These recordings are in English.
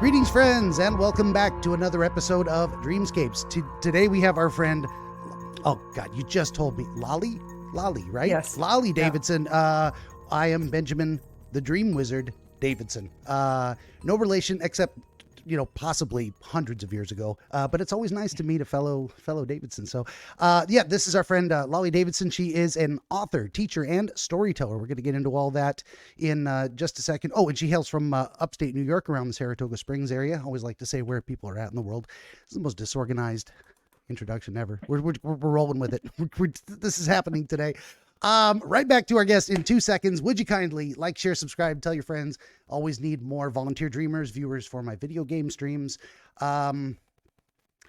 Greetings, friends, and welcome back to another episode of Dreamscapes. Today we have our friend, oh God, you just told me, Lâle, right? Yes. Lâle Davidson. I am Benjamin, the DreamWizard Davidson. No relation except, possibly hundreds of years ago. But it's always nice to meet a fellow Davidson. So, this is our friend Lâle Davidson. She is an author, teacher, and storyteller. We're going to get into all that in just a second. Oh, and she hails from upstate New York, around the Saratoga Springs area. I always like to say where people are at in the world. This is the most disorganized introduction ever. We're rolling with it. This is happening today. Right back to our guest in 2 seconds. Would you kindly like, share, subscribe, tell your friends? Always need more volunteer dreamers, viewers for my video game streams.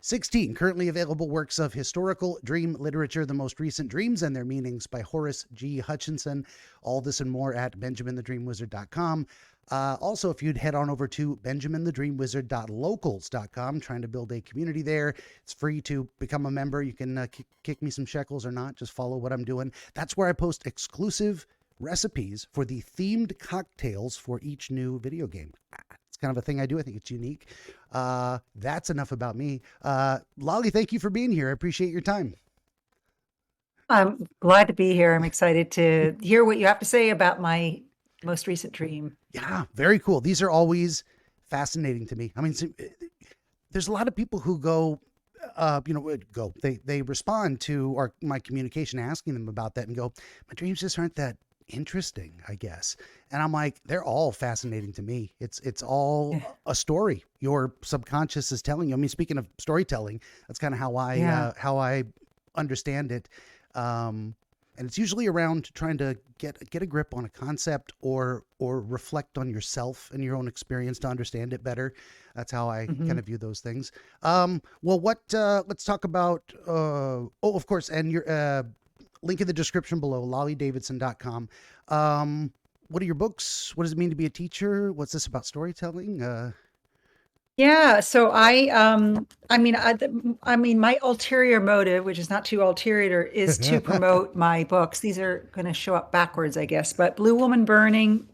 16 currently available works of historical dream literature, the most recent Dreams and Their Meanings by Horace G. Hutchinson. All this and more at benjaminthedreamwizard.com. Also, if you'd head on over to benjaminthedreamwizard.locals.com, trying to build a community there. It's free to become a member. You can kick me some shekels or not. Just follow what I'm doing. That's where I post exclusive recipes for the themed cocktails for each new video game. It's kind of a thing I do. I think it's unique. That's enough about me. Lâle, thank you for being here. I appreciate your time. I'm glad to be here. I'm excited to hear what you have to say about my most recent dream. Yeah, very cool. These are always fascinating to me. I mean, there's a lot of people who they respond to my communication, asking them about that and go, my dreams just aren't that interesting, I guess. And I'm like, they're all fascinating to me. It's all a story your subconscious is telling you. I mean, speaking of storytelling, that's kind of how I understand it. And it's usually around trying to get a grip on a concept or reflect on yourself and your own experience to understand it better. That's how I kind of view those things. Let's talk about, of course, and your link in the description below, LâleDavidson.com. What are your books? What does it mean to be a teacher? What's this about storytelling? Yeah, so I mean, my ulterior motive, which is not too ulterior, is to promote my books. These are going to show up backwards, I guess. But Blue Woman Burning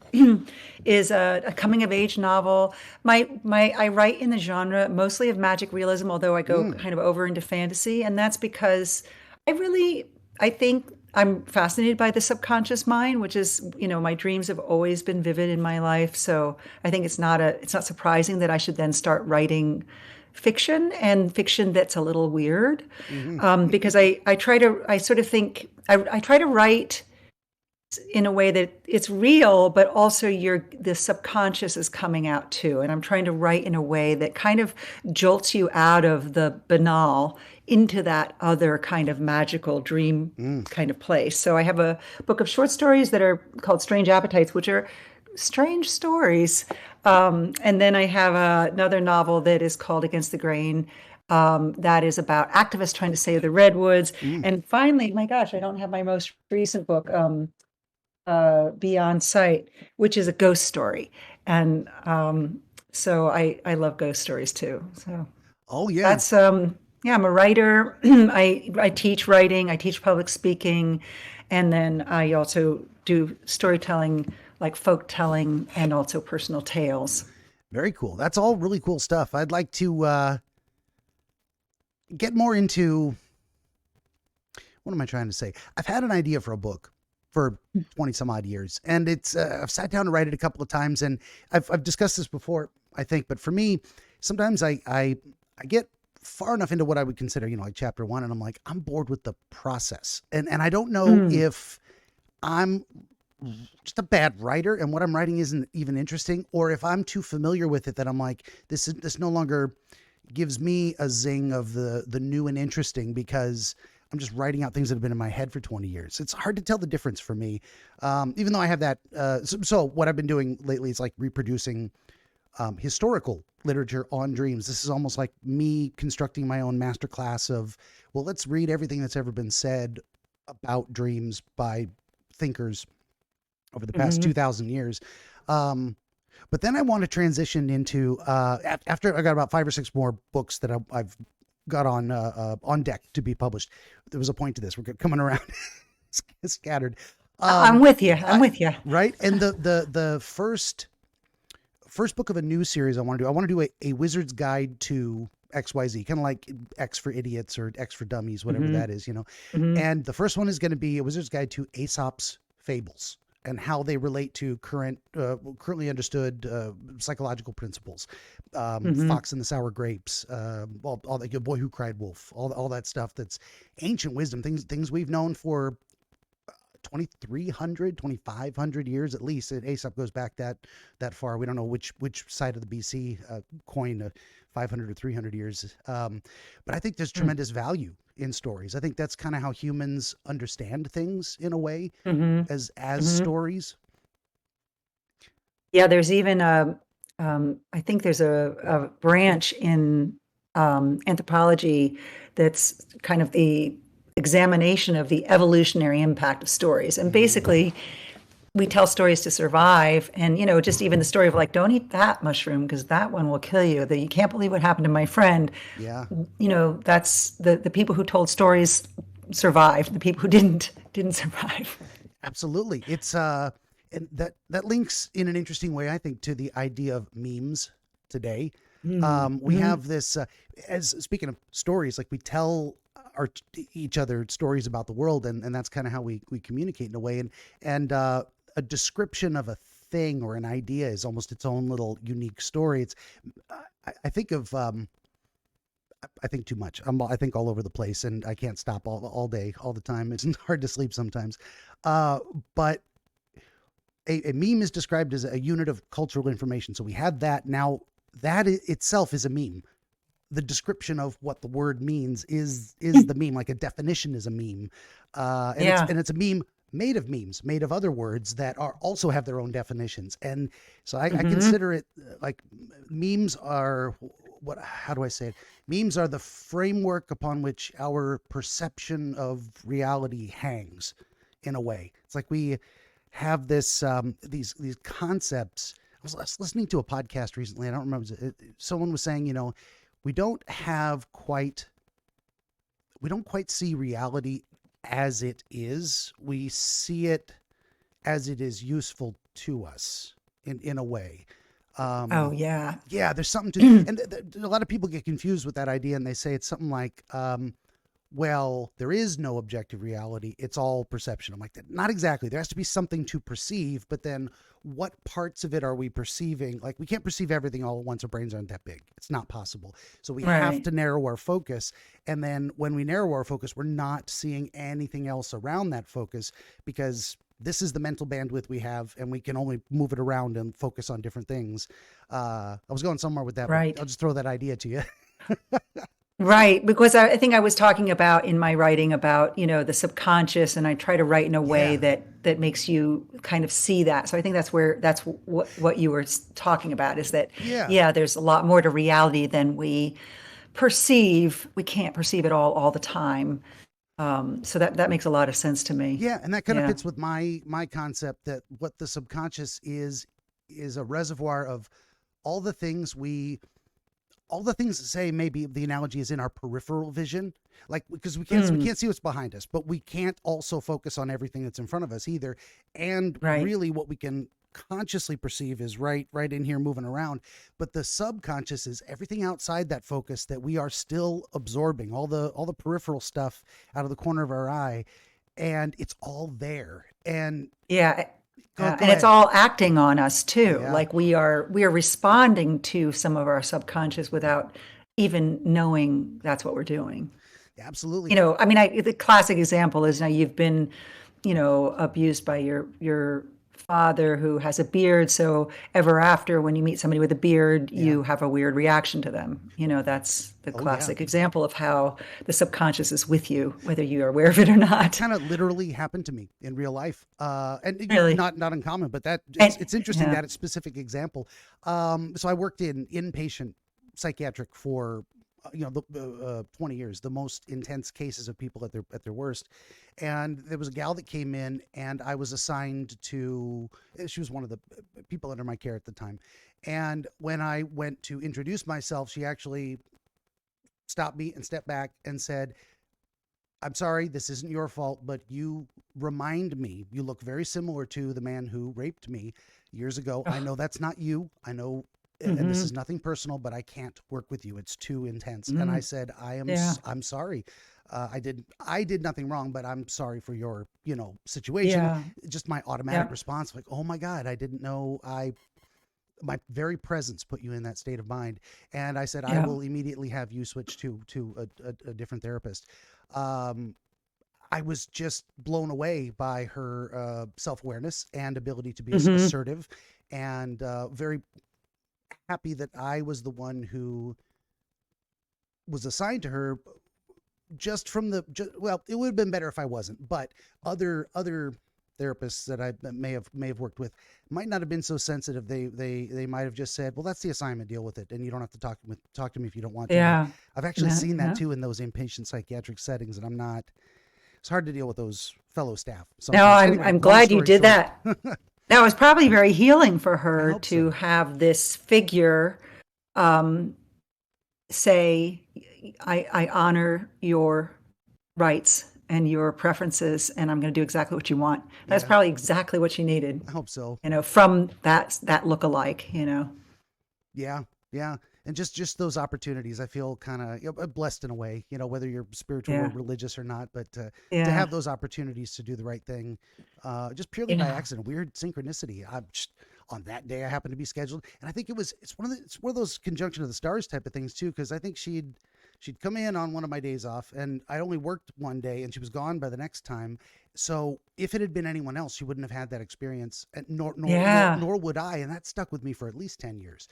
is a coming of age novel. I write in the genre mostly of magic realism, although I go kind of over into fantasy, and that's because I think I'm fascinated by the subconscious mind, which is, my dreams have always been vivid in my life. So I think it's not surprising that I should then start writing fiction, and fiction that's a little weird, because I try to write in a way that it's real, but also the subconscious is coming out too. And I'm trying to write in a way that kind of jolts you out of the banal into that other kind of magical dream kind of place. So I have a book of short stories that are called Strange Appetites, which are strange stories. And then I have another novel that is called Against the Grain, that is about activists trying to save the redwoods. And finally, my gosh, I don't have my most recent book, Beyond Sight, which is a ghost story. And so I love ghost stories too. So that's I'm a writer. I teach writing, I teach public speaking, and then I also do storytelling, like folk telling, and also personal tales. Very cool. That's all really cool stuff. I'd like to get more into, what am I trying to say? I've had an idea for a book for 20 some odd years, and it's I've sat down to write it a couple of times, and I've discussed this before, I think, but for me, sometimes I get far enough into what I would consider, like chapter 1, and I'm like, I'm bored with the process, and I don't know if I'm just a bad writer and what I'm writing isn't even interesting, or if I'm too familiar with it that I'm like, this no longer gives me a zing of the new and interesting, because I'm just writing out things that have been in my head for 20 years. It's hard to tell the difference for me. Even though I have that. So what I've been doing lately is like reproducing historical literature on dreams. This is almost like me constructing my own masterclass of, well, let's read everything that's ever been said about dreams by thinkers over the past 2,000 years. But then I want to transition into, after I got about 5 or 6 more books that I've got on deck to be published. There was a point to this. We're coming around scattered. I'm with you. Right. And the first first book of a new series I want to do. I want to do a Wizard's Guide to XYZ, kind of like X for Idiots or X for Dummies, whatever Mm-hmm. that is, you know. Mm-hmm. And the first one is going to be a Wizard's Guide to Aesop's Fables and how they relate to currently understood psychological principles. Mm-hmm. Fox and the Sour Grapes, all the Boy Who Cried Wolf, all that stuff that's ancient wisdom, things we've known for 2,300, 2,500 years at least. Aesop goes back that far. We don't know which side of the BC coin, 500 or 300 years. But I think there's tremendous value in stories. I think that's kind of how humans understand things in a way, Mm-hmm. as Mm-hmm. stories. Yeah, there's even I think there's a branch in anthropology that's kind of the examination of the evolutionary impact of stories. And Mm-hmm. basically, we tell stories to survive. And, you know, just even the story of like, don't eat that mushroom because that one will kill you. That you can't believe what happened to my friend. Yeah, You know, that's the people who told stories survived. The people who didn't survive. absolutely. It's and that links in an interesting way, I think, to the idea of memes today. We Mm-hmm. have this as speaking of stories, like we tell each other stories about the world, and that's kind of how we communicate in a way. And a description of a thing or an idea is almost its own little unique story. It's I think of I think too much. I think all over the place, and I can't stop all day, all the time. It's hard to sleep sometimes. Uh, but a meme is described as a unit of cultural information. So we had that. Now that itself is a meme. The description of what the word means is the meme. Like a definition is a meme, Yeah. and it's a meme made of memes, made of other words that are also have their own definitions. And so I Mm-hmm. consider it like memes are what? How do I say it? Memes are the framework upon which our perception of reality hangs. In a way, it's like we have this these concepts. I was listening to a podcast recently. I don't remember. Someone was saying, you know, we don't have quite we don't quite see reality as it is. We see it as it is useful to us in a way. Oh, Um, yeah. yeah, there's something to, and a lot of people get confused with that idea, and they say it's something like, well, there is no objective reality. It's all perception. I'm like, not exactly. There has to be something to perceive, but then what parts of it are we perceiving? Like, we can't perceive everything all at once. Our brains aren't that big. It's not possible. So we have Right. to narrow our focus. And then when we narrow our focus, we're not seeing anything else around that focus because this is the mental bandwidth we have, and we can only move it around and focus on different things. I was going somewhere with that, but Right. I'll just throw that idea to you. Right, because I think I was talking about in my writing about, you know, the subconscious, and I try to write in a way Yeah. that makes you kind of see that. So I think that's what you were talking about is that, Yeah. yeah, there's a lot more to reality than we perceive. We can't perceive it all the time. So that makes a lot of sense to me. Yeah, and that kind of Yeah. fits with my concept that what the subconscious is a reservoir of all the things we all the things that say maybe the analogy is in our peripheral vision, like because we Mm, can't see what's behind us, but we can't also focus on everything that's in front of us either. And right. really what we can consciously perceive is right in here moving around, but the subconscious is everything outside that focus that we are still absorbing, all the peripheral stuff out of the corner of our eye, and it's all there. And Yeah. go And it's ahead. all acting on us too. Yeah, Like we are responding to some of our subconscious without even knowing that's what we're doing. absolutely. You know, I mean, the classic example is now you've been, you know, abused by your father who has a beard. So ever after, when you meet somebody with a beard, Yeah. you have a weird reaction to them. You know, that's the Oh yeah. classic example of how the subconscious is with you, whether you are aware of it or That not. kind of literally happened to me in real life, and Really. not uncommon, but that And it's interesting yeah. that specific example. So I worked in inpatient psychiatric for 20 years, the most intense cases of people at their worst. And there was a gal that came in, and I was assigned to. She was one of the people under my care at the time. And when I went to introduce myself, she actually stopped me and stepped back and said, I'm sorry, this isn't your fault, but you remind me, you look very similar to the man who raped me years ago. I Oh, know that's not you. I know, and this mm-hmm. is nothing personal, but I can't work with you. It's too intense. And I Mm, said, yeah. I'm sorry. I did nothing wrong, but I'm sorry for your, situation. Yeah. Just my automatic Yeah. response, like, oh my God, I didn't know my very presence put you in that state of mind. And I said, I Yeah. will immediately have you switch to a different therapist. Um, I was just blown away by her self awareness and ability to be Hmm. assertive, and very happy that I was the one who was assigned to her. Just from well, it would have been better if I wasn't, but other therapists that I may have worked with might not have been so sensitive. They might have just said, "Well, that's the assignment. Deal with it, and you don't have to talk to me if you don't want to." Yeah. I've actually No, seen that no. too in those inpatient psychiatric settings, and I'm not. It's hard to deal with those fellow staff No, sometimes. Anyway, I'm long glad you story did short, that. That was probably very healing for I her hope to so. have this figure um, say, I honor your rights and your preferences, and I'm going to do exactly what you want. That's Yeah, probably exactly what she needed, I hope so. from that look-alike. Yeah, yeah, and just those opportunities, I feel kind of blessed in a way. Whether you're spiritual or Yeah. religious or not, but to Yeah. have those opportunities to do the right thing, just purely by Yeah. accident, weird synchronicity. I'm just on that day I happened to be scheduled, and I think it's one of those conjunction of the stars type of things too, because I think she'd come in on one of my days off, and I only worked one day, and she was gone by the next time. So if it had been anyone else, she wouldn't have had that experience, and Yeah. nor would I, and that stuck with me for at least 10 years.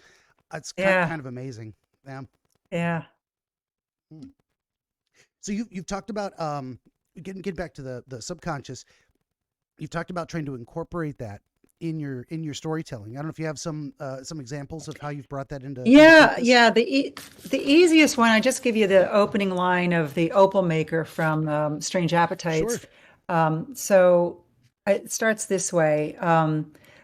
It's Yeah. kind of amazing. Yeah. Yeah. Hmm. So you've talked about getting back to the subconscious. You've talked about trying to incorporate that in your storytelling. I don't know if you have some examples of how you've brought that into Yeah, focus. yeah. The easiest one, I just give you the opening line of the opal maker from Strange Sure. Appetites. So it starts this way.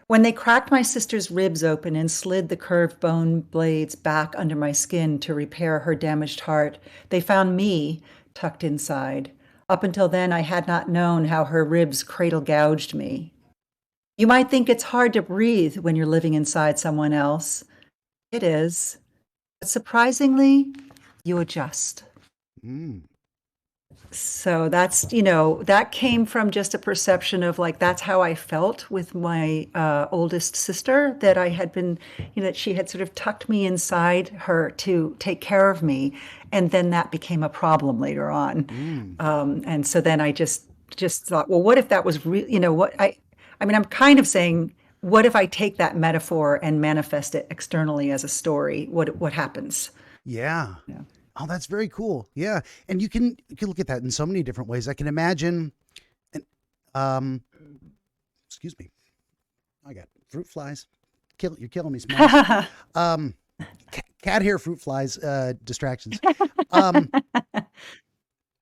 When they cracked my sister's ribs open and slid the curved bone blades back under my skin to repair her damaged heart, they found me tucked inside. Up until then, I had not known how her ribs cradle gouged me. You might think it's hard to breathe when you're living inside someone else. It is. But surprisingly, you adjust. Mm. So that came from just a perception of like, that's how I felt with my oldest sister, that I had been, that she had sort of tucked me inside her to take care of me. And then that became a problem later on. Mm. And so then I just thought, well, what if that was real? I mean, I'm kind of saying, what if I take that metaphor and manifest it externally as a story? What happens? Yeah. Yeah. Oh, that's very cool. Yeah, and you can look at that in so many different ways. I can imagine. And um, excuse me. I got fruit flies. You're killing me, Smalls. Um, cat hair, fruit flies, distractions. Um,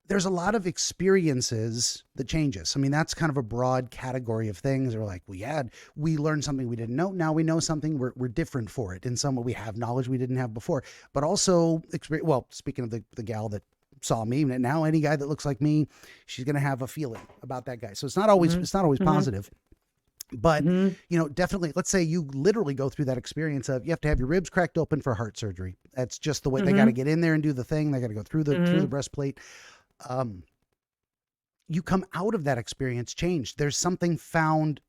there's a lot of experiences that change us. I mean, that's kind of a broad category of things. We're like, we learned something we didn't know. Now we know something. We're different for it. In some way, we have knowledge we didn't have before. But also, experience. Well, speaking of the gal that saw me, now any guy that looks like me, she's gonna have a feeling about that guy. So Hmm. it's not always Hmm. positive. But Hmm. definitely, let's say you literally go through that experience of you have to have your ribs cracked open for heart surgery. That's just the way they got to Hmm. get in there and do the thing. They got to go through the Hmm. breastplate. Um, you come out of that experience changed. There's something found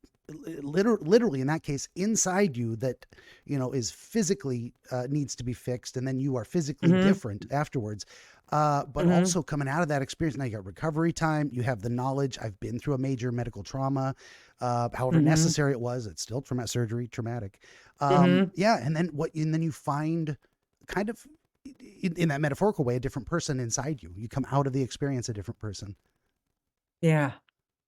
literally in that case inside you that is physically needs to be fixed, and then you are physically Hmm. different afterwards. But Hmm. also coming out of that experience, now you got recovery time, you have the knowledge. I've been through a major medical trauma, however Hmm. necessary it was. It's still traumatic. Hmm. Yeah, and then you find kind of in that metaphorical way a different person inside you. You come out of the experience a different person. Yeah.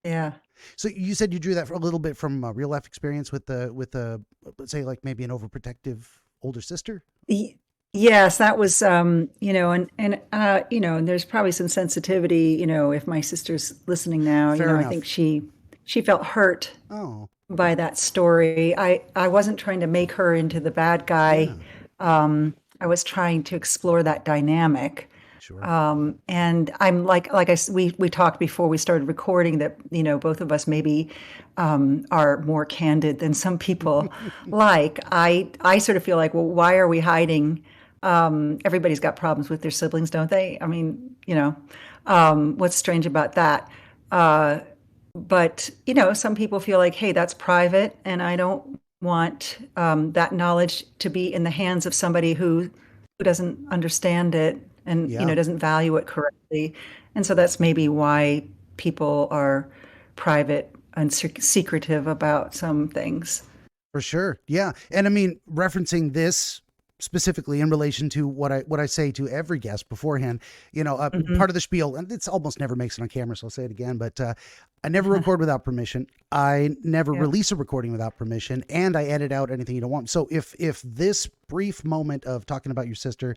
Yeah. So you said you drew that for a little bit from real life experience with the let's say like maybe an overprotective older sister. Y- Yes, that was, and there's probably some sensitivity, if my sister's listening now, Fair I think enough. she felt hurt Oh, by that story. I wasn't trying to make her into the bad guy. yeah, I was trying to explore that dynamic. Sure. And I'm we talked before we started recording that, both of us maybe are more candid than some people. Like I sort of feel like, well, why are we hiding? Everybody's got problems with their siblings, don't they? I mean, what's strange about that? Uh, but some people feel like, hey, that's private, and I don't want that knowledge to be in the hands of somebody who doesn't understand it and Yeah. doesn't value it correctly. And so that's maybe why people are private and secretive about some things. For sure. Yeah. And I mean, referencing this specifically in relation to what I say to every guest beforehand, Hmm. part of the spiel, and it's almost never makes it on camera, so I'll say it again, but I never record without permission. I never Yep. release a recording without permission, and I edit out anything you don't want. So if this brief moment of talking about your sister,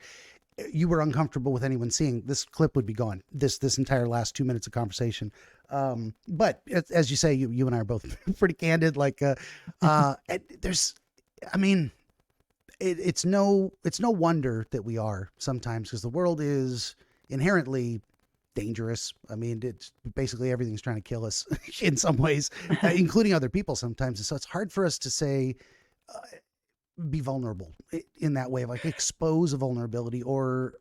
you were uncomfortable with anyone seeing, this clip would be gone. This entire last 2 minutes of conversation. But as you say, you and I are both pretty candid. Like, there's, I mean, it's no wonder that we are sometimes, because the world is inherently dangerous. I mean, it's basically everything's trying to kill us in some ways, including other people sometimes. And so it's hard for us to say, be vulnerable in that way, like expose a vulnerability or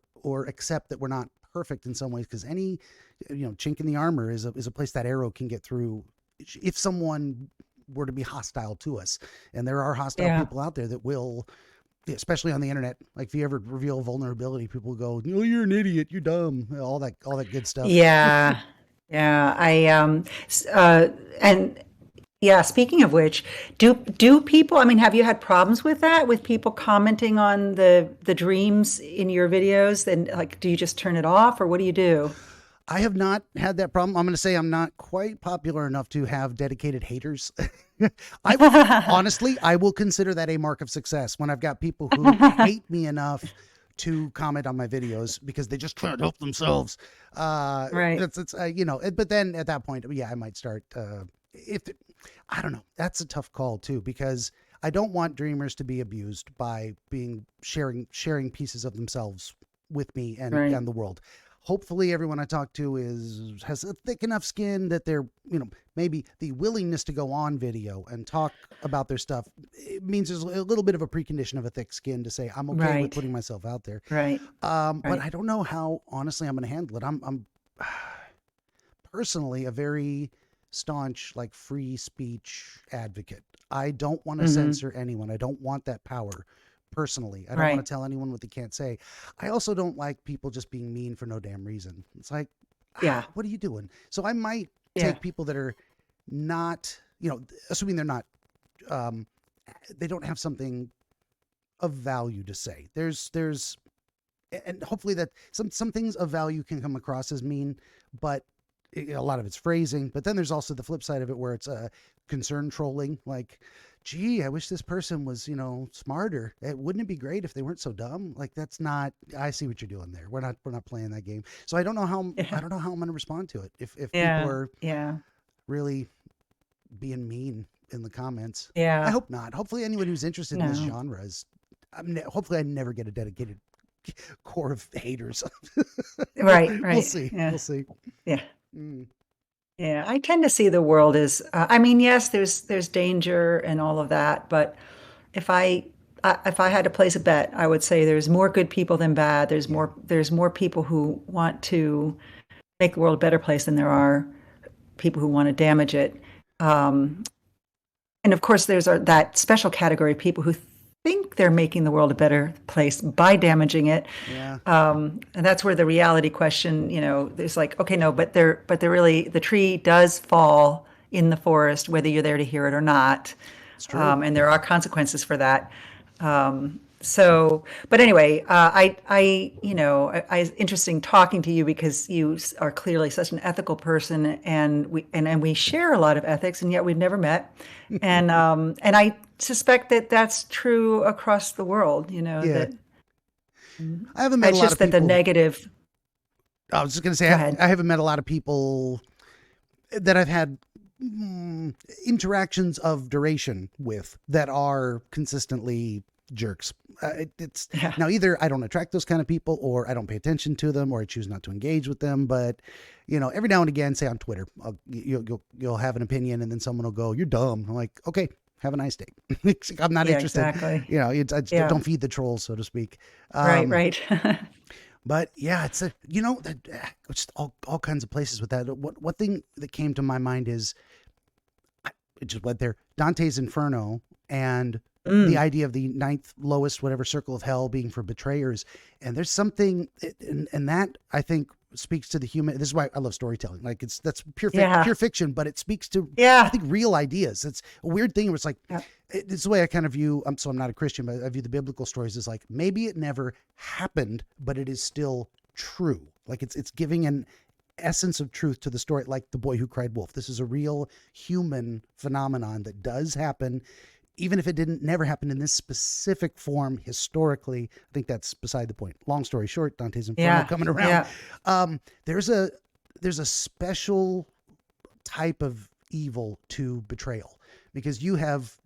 accept that we're not perfect in some ways, because any chink in the armor is a place that arrow can get through if someone were to be hostile to us. And there are hostile Yeah. people out there that will, especially on the internet, like if you ever reveal vulnerability, people go, no, you're an idiot, you're dumb, all that good stuff. Yeah. Yeah. And yeah, speaking of which, do people, I mean, have you had problems with that, with people commenting on the dreams in your videos? And like, do you just turn it off, or what do you do? I have not had that problem. I'm going to say I'm not quite popular enough to have dedicated haters. I will consider that a mark of success when I've got people who hate me enough to comment on my videos because they just can't help themselves. Right. But then at that point, yeah, I might start. If I don't know, that's a tough call too, because I don't want dreamers to be abused by being sharing pieces of themselves with me Right. and the world. Hopefully everyone I talk to has a thick enough skin that they're, maybe the willingness to go on video and talk about their stuff. It means there's a little bit of a precondition of a thick skin to say I'm okay with Right. putting myself out there. Right. But Right. I don't know how honestly I'm going to handle it. I'm personally a very staunch, like, free speech advocate. I don't want to Hmm. censor anyone. I don't want that power. Personally, I don't want Right. to tell anyone what they can't say. I also don't like people just being mean for no damn reason. It's like, Yeah. what are you doing? So I might Yeah. take people that are not, assuming they're not, um, they don't have something of value to say. And hopefully that some things of value can come across as mean, but a lot of it's phrasing. But then there's also the flip side of it where it's concern trolling. Like, gee, I wish this person was smarter. Wouldn't it be great if they weren't so dumb? Like, that's not. I see what you're doing there. We're not playing that game. So I Yeah. don't know how I'm going to respond to it if people Yeah. are Yeah. really being mean in the comments. I Yeah. hope not. Hopefully anyone who's interested in this No. genre is. Hopefully I never get a dedicated core of haters. Right. We'll Right. see. Yeah. We'll see. Yeah. Mm. Yeah. I tend to see the world as, I mean, yes, there's danger and all of that, but if if I had to place a bet, I would say there's more good people than bad. Yeah. There's more people who want to make the world a better place than there are people who want to damage it. Um, and of course, that special category of people who think they're making the world a better place by damaging it. Yeah. And that's where the reality question, there's like, okay, no, but they're really, the tree does fall in the forest, whether you're there to hear it or not. It's true. And there are consequences for that. But anyway, it's interesting talking to you because you are clearly such an ethical person, and we share a lot of ethics, and yet we've never met. And I suspect that that's true across the world. Yeah. That I haven't met a it's lot just of that the people. negative. I was just going to say, Go ahead. I haven't met a lot of people that I've had interactions of duration with that are consistently jerks. It's Yeah. now either I don't attract those kind of people, or I don't pay attention to them, or I choose not to engage with them. But every now and again, say on Twitter, you'll have an opinion, and then someone will go, "You're dumb." I'm like, "Okay, have a nice day." I'm not Yeah, interested. exactly. I just Yeah. don't feed the trolls, so to speak. Right, Um, right. but yeah, it's just all kinds of places with that. What thing that came to my mind is it just went there. Dante's Inferno and the Mm, idea of the ninth lowest, whatever circle of hell being for betrayers. And there's something, and that I think speaks to the human. This is why I love storytelling. Like that's yeah. pure fiction, but it speaks to, I Yeah. think, real ideas. It's a weird thing where it's like, Yeah. it's the way I kind of view, so I'm not a Christian, but I view the biblical stories as like, maybe it never happened, but it is still true. Like it's giving an essence of truth to the story, like the boy who cried wolf. This is a real human phenomenon that does happen, even if it didn't never happen in this specific form historically. I think that's beside the point. Long story short, Dante's Inferno Yeah. coming around. Yeah. There's a special type of evil to betrayal, because you have,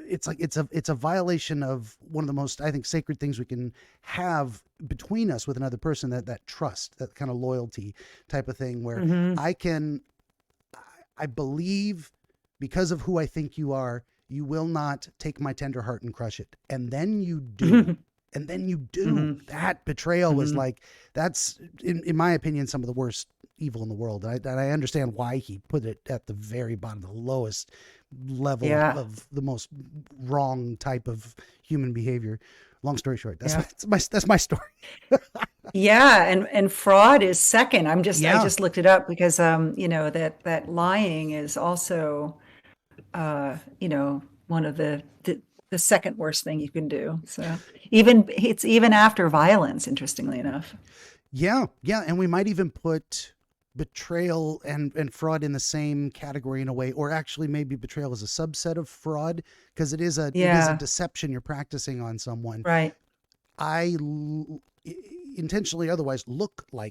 it's like it's a violation of one of the most, I think, sacred things we can have between us with another person, that trust, that kind of loyalty type of thing, where Hmm. I can, I believe, because of who I think you are, you will not take my tender heart and crush it. And then you do. Hmm. And then you do. Hmm. That betrayal was Hmm. like, that's, in my opinion, some of the worst evil in the world. And I understand why he put it at the very bottom, the lowest level Yeah. of the most wrong type of human behavior. Long story short, Yeah. that's my story. Yeah, and fraud is second. I Yeah. just looked it up because that lying is also one of the second worst thing you can do. So it's even after violence, interestingly enough. Yeah, yeah, and we might even put betrayal and fraud in the same category in a way, or actually maybe betrayal is a subset of fraud, because it is a Yeah, deception you're practicing on someone. right. I intentionally otherwise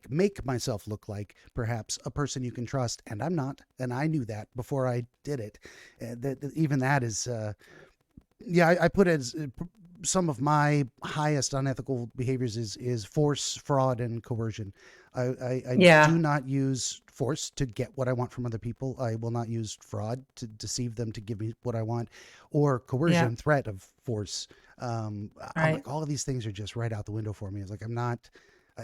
make myself look like perhaps a person you can trust, and I'm not, and I knew that before I did it. Even that is yeah, I put it as some of my highest unethical behaviors is force, fraud, and coercion. I Yeah, do not use force to get what I want from other people. I will not use fraud to deceive them to give me what I want, or yeah, coercion, threat of force. I'm right. like, all of these things are just right out the window for me. It's like I'm not,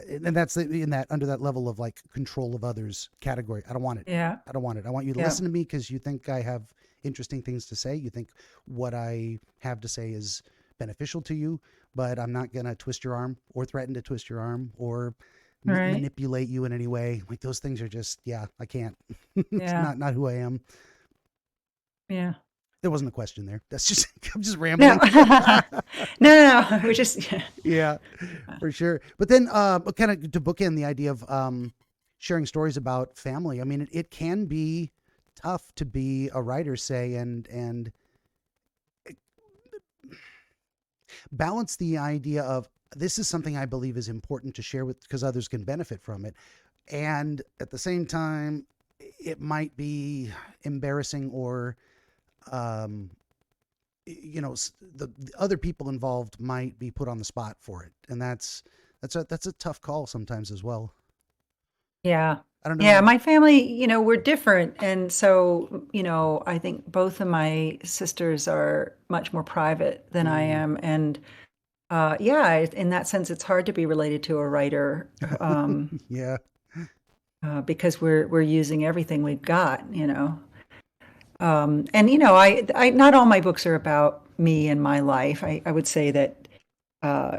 and that's in that, under that level of like control of others category. I don't want it. Yeah, I don't want it. I want you to yeah, listen to me because you think I have interesting things to say. You think what I have to say is beneficial to you, but I'm not going to twist your arm or threaten to twist your arm or right. manipulate you in any way. Like those things are just, yeah, I can't. It's Yeah, not who I am. yeah. There wasn't a question there. That's just, I'm just No, rambling. no, no, no. We're just yeah. Yeah, for sure. But then, kind of to bookend the idea of sharing stories about family. I mean, it can be tough to be a writer, say, and balance the idea of, this is something I believe is important to share with, because others can benefit from it, and at the same time, it might be embarrassing, or um, the other people involved might be put on the spot for it, and that's a tough call sometimes as well. Yeah. I don't Yeah, know. my family, we're different. And so, I think both of my sisters are much more private than I Mm, am. And yeah, in that sense, it's hard to be related to a writer yeah. because we're using everything we've got. And I not all my books are about me and my life. I would say that uh,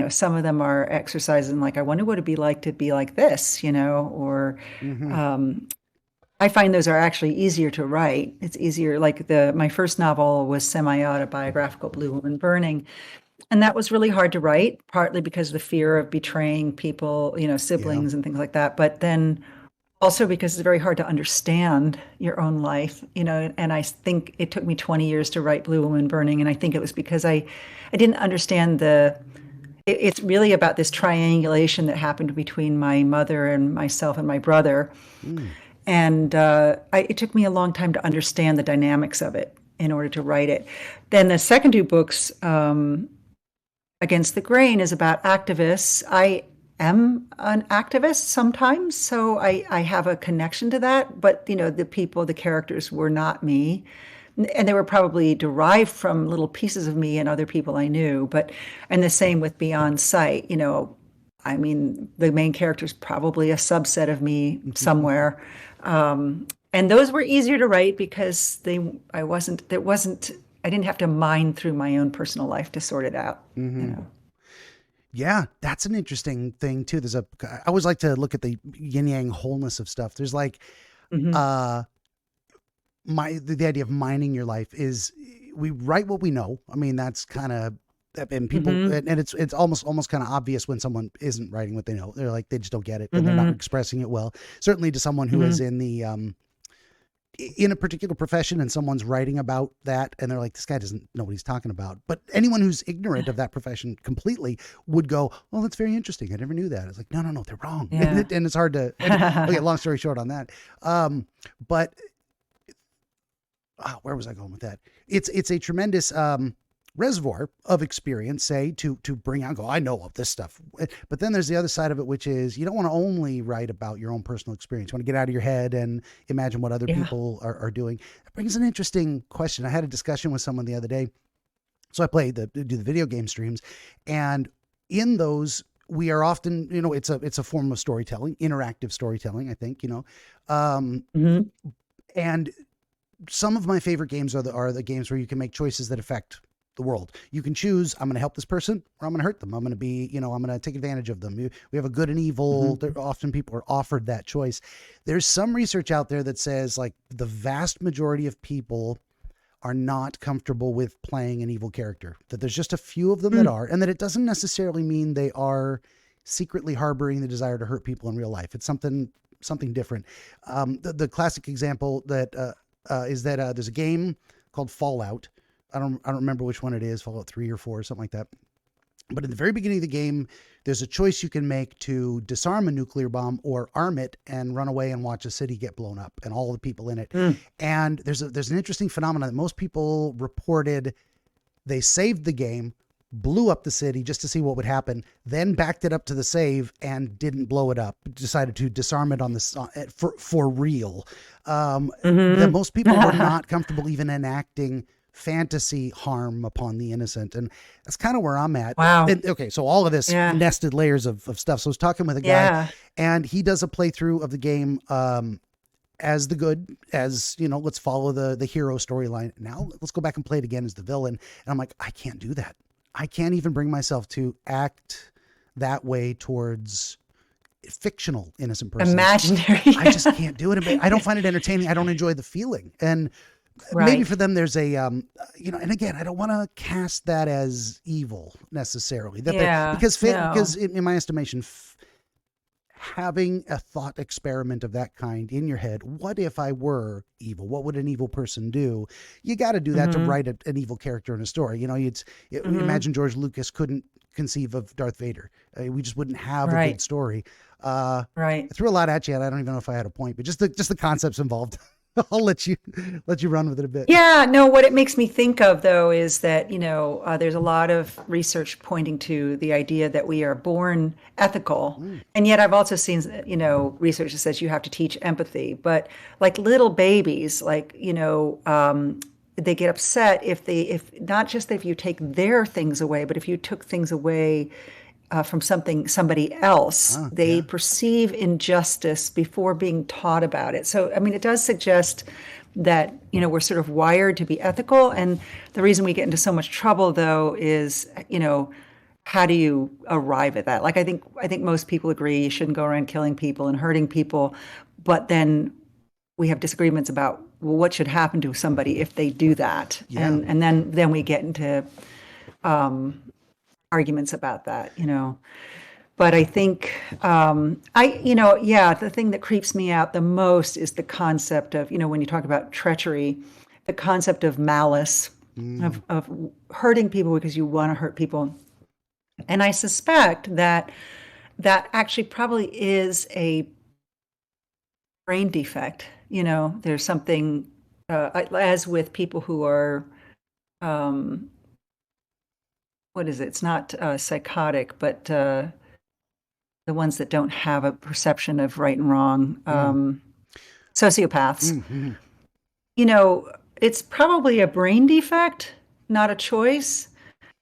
some of them are exercises in like, I wonder what it'd be like to be like this, or Hmm. um, I find those are actually easier to write. It's easier. Like my first novel was semi-autobiographical, Blue Woman Burning, and that was really hard to write, partly because of the fear of betraying people, Yeah. siblings and things like that. But then also because it's very hard to understand your own life. And I think it took me 20 years to write Blue Woman Burning, and I think it was because I didn't understand it's really about this triangulation that happened between my mother and myself and my brother. Mm. And it took me a long time to understand the dynamics of it in order to write it. Then the second two books, Against the Grain is about activists. I am an activist sometimes, so I have a connection to that. But, the people, the characters were not me. And they were probably derived from little pieces of me and other people I knew. And the same with Beyond Sight, I mean, the main character is probably a subset of me somewhere. And those were easier to write because I didn't have to mine through my own personal life to sort it out, you Mm-hmm. know. Yeah, that's an interesting thing too. I always like to look at the yin yang wholeness of stuff. There's like, Hmm. uh, the idea of mining your life is we write what we know. I mean, that's kind of, and people, Hmm. and it's almost kind of obvious when someone isn't writing what they know. They're like, they just don't get it and they're not Hmm. expressing it well. Certainly to someone who is Hmm. in a particular profession and someone's writing about that and they're like, this guy doesn't know what he's talking about. But anyone who's ignorant of that profession completely would go, well, that's very interesting. I never knew that. It's like, no, they're wrong. Yeah. And it's hard to, okay, long story short on that. But where was I going with that? It's a tremendous reservoir of experience, say, to bring out, go, I know of this stuff. But then there's the other side of it, which is you don't want to only write about your own personal experience. You want to get out of your head and imagine what other Yeah. people are doing. That brings an interesting question. I had a discussion with someone the other day. So I do the video game streams, and in those we are often, it's a form of storytelling, interactive storytelling, I think, Hmm. and some of my favorite games are the games where you can make choices that affect the world. You can choose, I'm going to help this person or I'm going to hurt them. I'm going to be, I'm going to take advantage of them. We have a good and evil. Hmm. There, often people are offered that choice. There's some research out there that says like the vast majority of people are not comfortable with playing an evil character, that there's just a few of them that are, and that it doesn't necessarily mean they are secretly harboring the desire to hurt people in real life. It's something different. The classic example is that there's a game called Fallout. I don't remember which one it is, Fallout 3 or 4 or something like that. But in the very beginning of the game, there's a choice you can make to disarm a nuclear bomb or arm it and run away and watch a city get blown up and all the people in it. Mm. And there's an interesting phenomenon that most people reported. They saved the game, blew up the city just to see what would happen, then backed it up to the save and didn't blow it up. Decided to disarm it on the for real. That Hmm. most people were not comfortable even enacting fantasy harm upon the innocent, and that's kind of where I'm at. Wow. And, okay, so all of this Yeah. nested layers of stuff. So I was talking with a guy, Yeah. and he does a playthrough of the game. As the good, as let's follow the hero storyline. Now let's go back and play it again as the villain. And I'm like, I can't do that. I can't even bring myself to act that way towards fictional innocent persons. Imaginary. I just can't do it. I don't find it entertaining. I don't enjoy the feeling. And maybe for Right. them, there's and again, I don't want to cast that as evil necessarily. Yeah. Because No. in my estimation, having a thought experiment of that kind in your head, what if I were evil? What would an evil person do? You got to do that to Hmm. write an evil character in a story. Hmm. Imagine George Lucas couldn't conceive of Darth Vader. We just wouldn't have a good Right. story. I Right. threw a lot at you, and I don't even know if I had a point, but just the concepts involved. I'll let you run with it a bit. Yeah, no, what it makes me think of though is that, there's a lot of research pointing to the idea that we are born ethical. Mm. And yet I've also seen, research that says you have to teach empathy. But like little babies, like, they get upset if not just if you take their things away, but if you took things away from somebody else, they Yeah. perceive injustice before being taught about it. So, I mean, it does suggest that we're sort of wired to be ethical, and the reason we get into so much trouble, though, is how do you arrive at that? Like, I think most people agree you shouldn't go around killing people and hurting people, but then we have disagreements about, well, what should happen to somebody if they do that, Yeah. and then we get into arguments about that. But I think yeah, the thing that creeps me out the most is the concept of, when you talk about treachery, the concept of malice, Mm. of hurting people because you want to hurt people. And I suspect that that actually probably is a brain defect. There's something, as with people who are, what is it? It's not psychotic, but the ones that don't have a perception of right and wrong, sociopaths. Mm-hmm. You know, it's probably a brain defect, not a choice.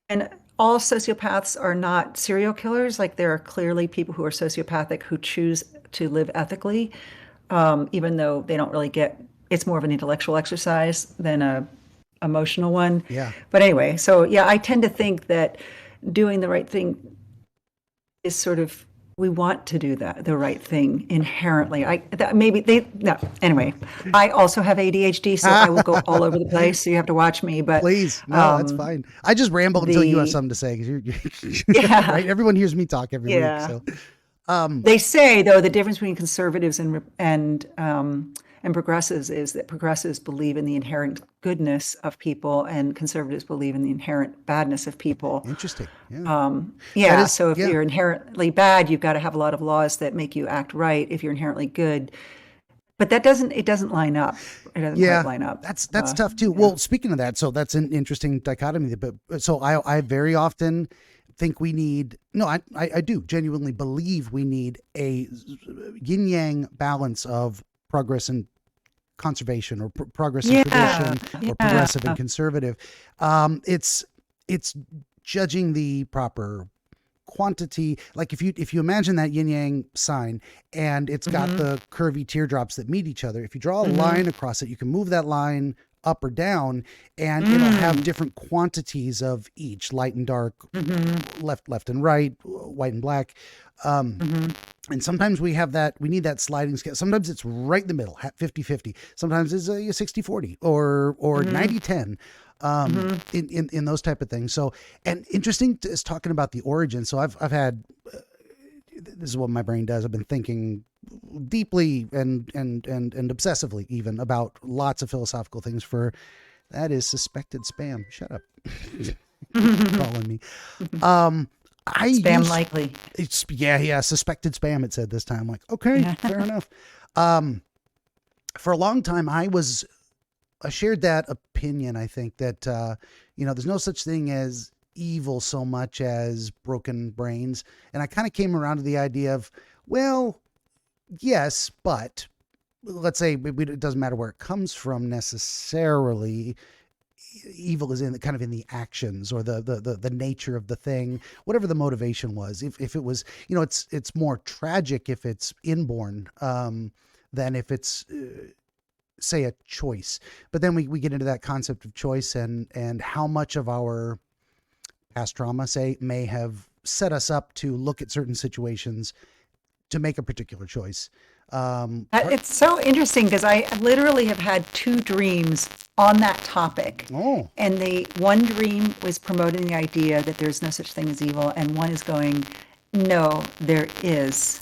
And all sociopaths are not serial killers. Like there are clearly people who are sociopathic who choose to live ethically, even though they don't really get, it's more of an intellectual exercise than a emotional one. Yeah. But anyway, so yeah, I tend to think that doing the right thing is sort of, we want to do that, the right thing inherently. Maybe they, no, anyway, I also have ADHD, so I will go all over the place. So you have to watch me, but Please. No, that's fine. I just ramble until you have something to say. Yeah. Right. Everyone hears me talk every Yeah. week. So, They say though the difference between conservatives and progressives is that progressives believe in the inherent goodness of people, and conservatives believe in the inherent badness of people. interesting. Yeah. Yeah. is- So if yeah. you're inherently bad, you've got to have a lot of laws that make you act right. If you're inherently good, but it doesn't line up. It doesn't Yeah, quite line up. that's tough too. Well, speaking of that, so that's an interesting dichotomy. But so I very often think we need, no, I do genuinely believe we need a yin yang balance of progress and conservation, or progress and tradition, or progressive and conservative. It's judging the proper quantity. Like if you imagine that yin yang sign, and it's got the curvy teardrops that meet each other, if you draw a line across it, you can move that line up or down, and it'll have different quantities of each: light and dark, left and right, white and black. And sometimes we need that sliding scale. Sometimes it's right in the middle, 50-50. Sometimes it's a 60-40 or 90-10. In those type of things. So, and interesting is talking about the origin. So I've had, this is what my brain does. I've been thinking deeply and obsessively even about lots of philosophical things. That is suspected spam. Shut up. Calling me. Spam likely. It's suspected spam. It said this time. I'm like, okay, fair enough. For a long time, I shared that opinion. I think that, there's no such thing as evil so much as broken brains. And I kind of came around to the idea of, well, yes, but let's say it doesn't matter where it comes from necessarily. Evil is in the actions, or the nature of the thing, whatever the motivation was. If it was, it's more tragic if it's inborn, than if it's, say, a choice. But then we get into that concept of choice, and how much of our past trauma, say, may have set us up to look at certain situations to make a particular choice. It's so interesting because I literally have had two dreams on that topic. Oh. And the one dream was promoting the idea that there's no such thing as evil, and one is going, no, there is.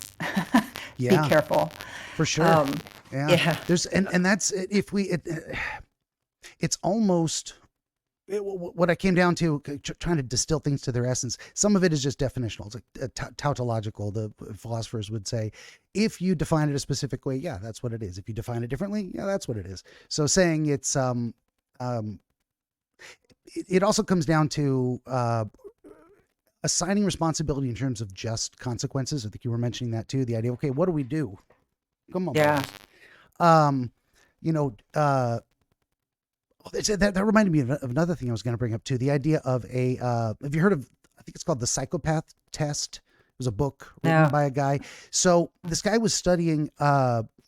Be careful. For sure. Yeah. There's, and that's, it's almost, what I came down to, trying to distill things to their essence. Some of it is just definitional. It's like tautological. The philosophers would say, if you define it a specific way, that's what it is. If you define it differently, that's what it is. So saying it's, it also comes down to, assigning responsibility in terms of just consequences. I think you were mentioning that too. The idea, okay, what do we do? Come on. Yeah. That reminded me of another thing I was going to bring up too. The idea of have you heard of, I think it's called the psychopath test. It was a book written by a guy. So this guy was studying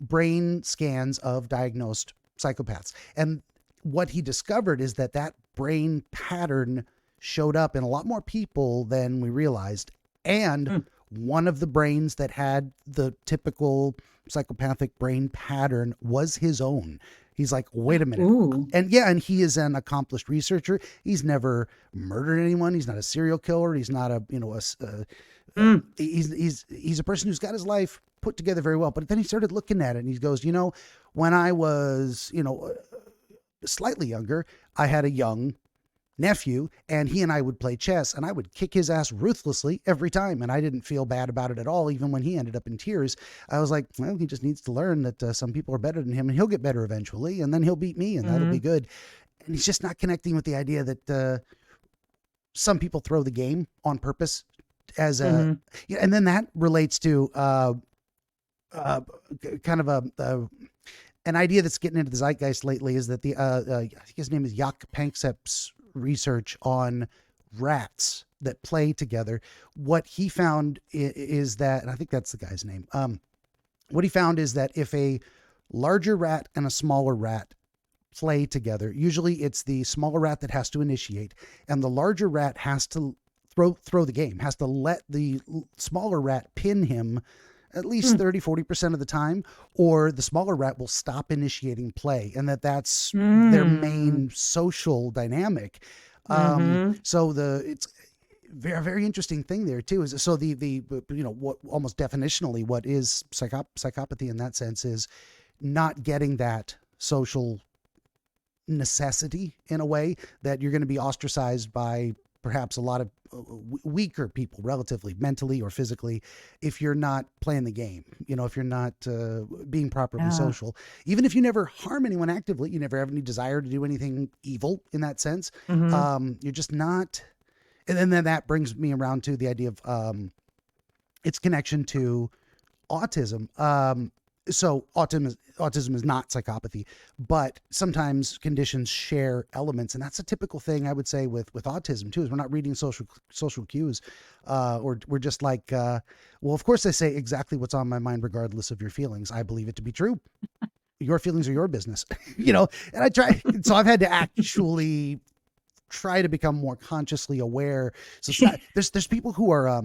brain scans of diagnosed psychopaths. And what he discovered is that brain pattern showed up in a lot more people than we realized. And one of the brains that had the typical psychopathic brain pattern was his own. He's like, wait a minute. Ooh. And he is an accomplished researcher. He's never murdered anyone. He's not a serial killer. He's not he's a person who's got his life put together very well. But then he started looking at it and he goes, when I was, slightly younger, I had a young nephew, and he and I would play chess, and I would kick his ass ruthlessly every time, and I didn't feel bad about it at all, even when he ended up in tears. I was like, well, he just needs to learn that some people are better than him, and he'll get better eventually, and then he'll beat me, and that'll be good. And he's just not connecting with the idea that some people throw the game on purpose as Mm-hmm. and then that relates to kind of an idea that's getting into the zeitgeist lately is that I think his name is Jaak Panksepp's research on rats that play together. What he found is that, and I think that's the guy's name. What he found is that if a larger rat and a smaller rat play together, usually it's the smaller rat that has to initiate, and the larger rat has to throw the game, has to let the smaller rat pin him at least 30-40% of the time, or the smaller rat will stop initiating play, and that's their main social dynamic. So it's very, very interesting thing there too. Is so the what almost definitionally what is psychopathy in that sense is not getting that social necessity in a way that you're going to be ostracized by perhaps a lot of weaker people relatively mentally or physically if you're not playing the game, if you're not being properly social, even if you never harm anyone actively, you never have any desire to do anything evil in that sense. You're just not. And then that brings me around to the idea of its connection to autism. So autism is not psychopathy, but sometimes conditions share elements, and that's a typical thing I would say with autism too. Is we're not reading social cues, or we're just like, well, of course I say exactly what's on my mind regardless of your feelings. I believe it to be true. Your feelings are your business, And I try. So I've had to actually try to become more consciously aware. So there's people who are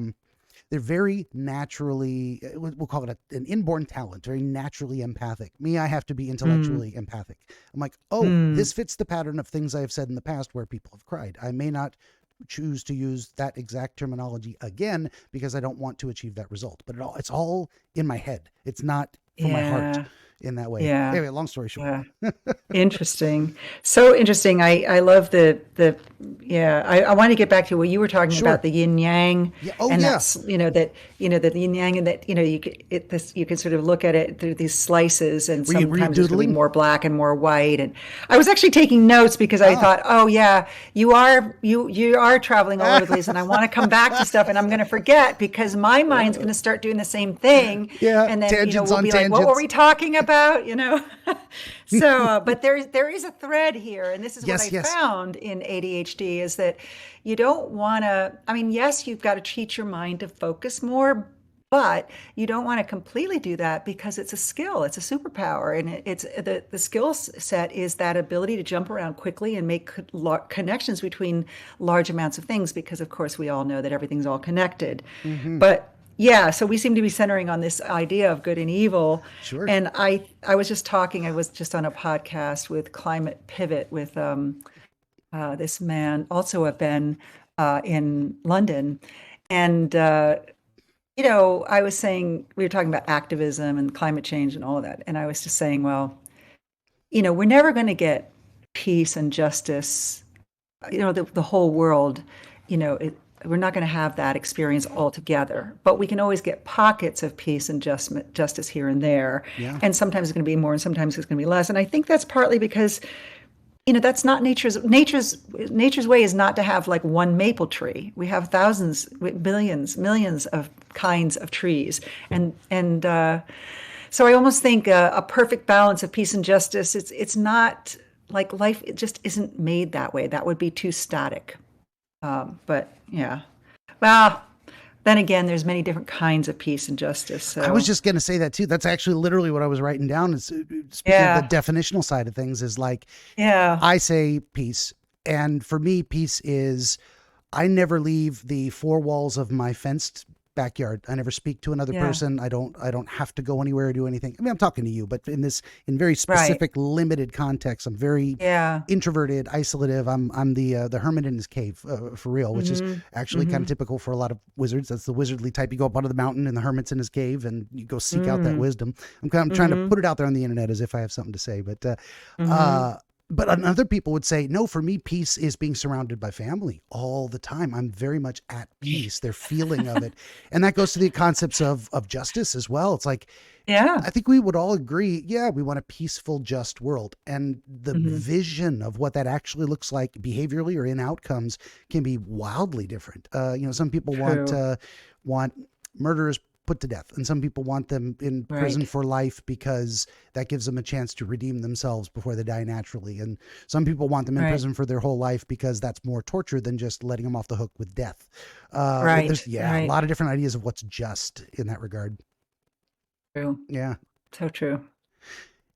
they're very naturally, we'll call it an inborn talent, very naturally empathic. Me, I have to be intellectually empathic. I'm like, this fits the pattern of things I have said in the past where people have cried. I may not choose to use that exact terminology again because I don't want to achieve that result. But it's all in my head. It's not from my heart in that way. Yeah. Anyway, long story short. Interesting. So interesting. I love I want to get back to what you were talking about, the yin yang. That's, that the yin yang, and that, you can sort of look at it through these slices, and sometimes it's going to be more black and more white. And I was actually taking notes because I thought, you are traveling all over the place, and I want to come back to stuff, and I'm going to forget because my mind's going to start doing the same thing. Yeah. And then, tangents we'll on be tangents. like, what were we talking about? So, but there is a thread here, and this is what I found in ADHD is that you don't want to, yes, you've got to teach your mind to focus more, but you don't want to completely do that because it's a skill, it's a superpower, and it's the skill set is that ability to jump around quickly and make connections between large amounts of things, because of course we all know that everything's all connected. But so we seem to be centering on this idea of good and evil. Sure. And I was just on a podcast with Climate Pivot with this man, also a Ben in London. And, I was saying, we were talking about activism and climate change and all of that. And I was just saying, well, we're never going to get peace and justice, the whole world, we're not going to have that experience altogether, but we can always get pockets of peace and justice here and there. Yeah. And sometimes it's going to be more and sometimes it's going to be less. And I think that's partly because, that's not nature's way is not to have like one maple tree. We have thousands, billions, millions of kinds of trees. And so I almost think a perfect balance of peace and justice, it's not like life, it just isn't made that way. That would be too static. But yeah, well, then again, there's many different kinds of peace and justice. So. I was just going to say that too. That's actually literally what I was writing down. Is speaking of the definitional side of things is like, I say peace. And for me, peace is, I never leave the four walls of my fenced backyard. I never speak to another person. I don't have to go anywhere or do anything. I'm talking to you, but in very specific, limited context, I'm very introverted, isolative. I'm the hermit in his cave for real, which is actually kind of typical for a lot of wizards. That's the wizardly type. You go up onto the mountain and the hermit's in his cave and you go seek out that wisdom. I'm trying to put it out there on the internet as if I have something to say, but But other people would say, no, for me, peace is being surrounded by family all the time. I'm very much at peace. Their feeling of it. And that goes to the concepts of justice as well. It's like, Yeah. I think we would all agree, yeah, we want a peaceful, just world. And the Hmm. vision of what that actually looks like behaviorally or in outcomes can be wildly different. Some people True. want murderers put to death, and some people want them in prison Right. for life because that gives them a chance to redeem themselves before they die naturally. And some people want them in Right. prison for their whole life because that's more torture than just letting them off the hook with death. There's Right. a Right. lot of different ideas of what's just in that regard. True. Yeah. So true.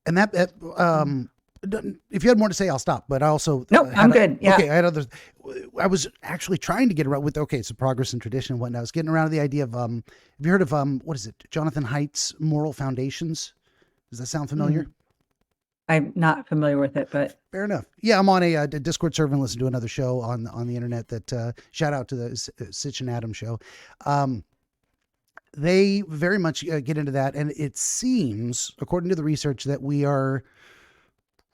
And if you had more to say, I'll stop. But I also Nope, I'm good. Yeah. I had others. I was actually trying to get around with, so progress and tradition and whatnot. I was getting around to the idea of, have you heard of, what is it? Jonathan Haidt's Moral Foundations? Does that sound familiar? Mm. I'm not familiar with it, but Fair enough. Yeah, I'm on a Discord server and listen to another show on the internet that, shout out to the Sitch and Adam show. They very much get into that. And it seems, according to the research, that we are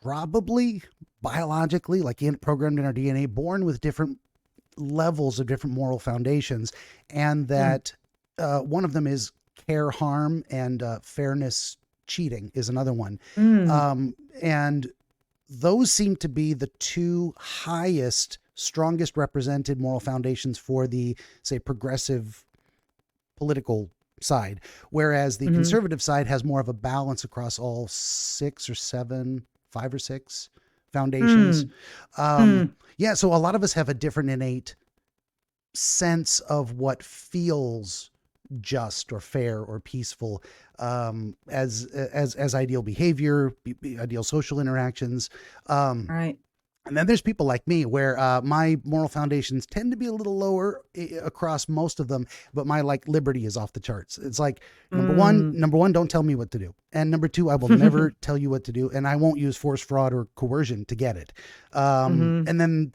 probably biologically, like programmed in our DNA, born with different levels of different moral foundations. And that one of them is care harm, and fairness cheating is another one. And those seem to be the two highest, strongest represented moral foundations for the, say, progressive political side, whereas the conservative side has more of a balance across all 5 or 6 foundations. Yeah, so a lot of us have a different innate sense of what feels just or fair or peaceful, as ideal behavior, ideal social interactions. right. And then there's people like me where my moral foundations tend to be a little lower across most of them, but my liberty is off the charts. It's like number one, don't tell me what to do, and number two, I will never tell you what to do, and I won't use force, fraud, or coercion to get it. And then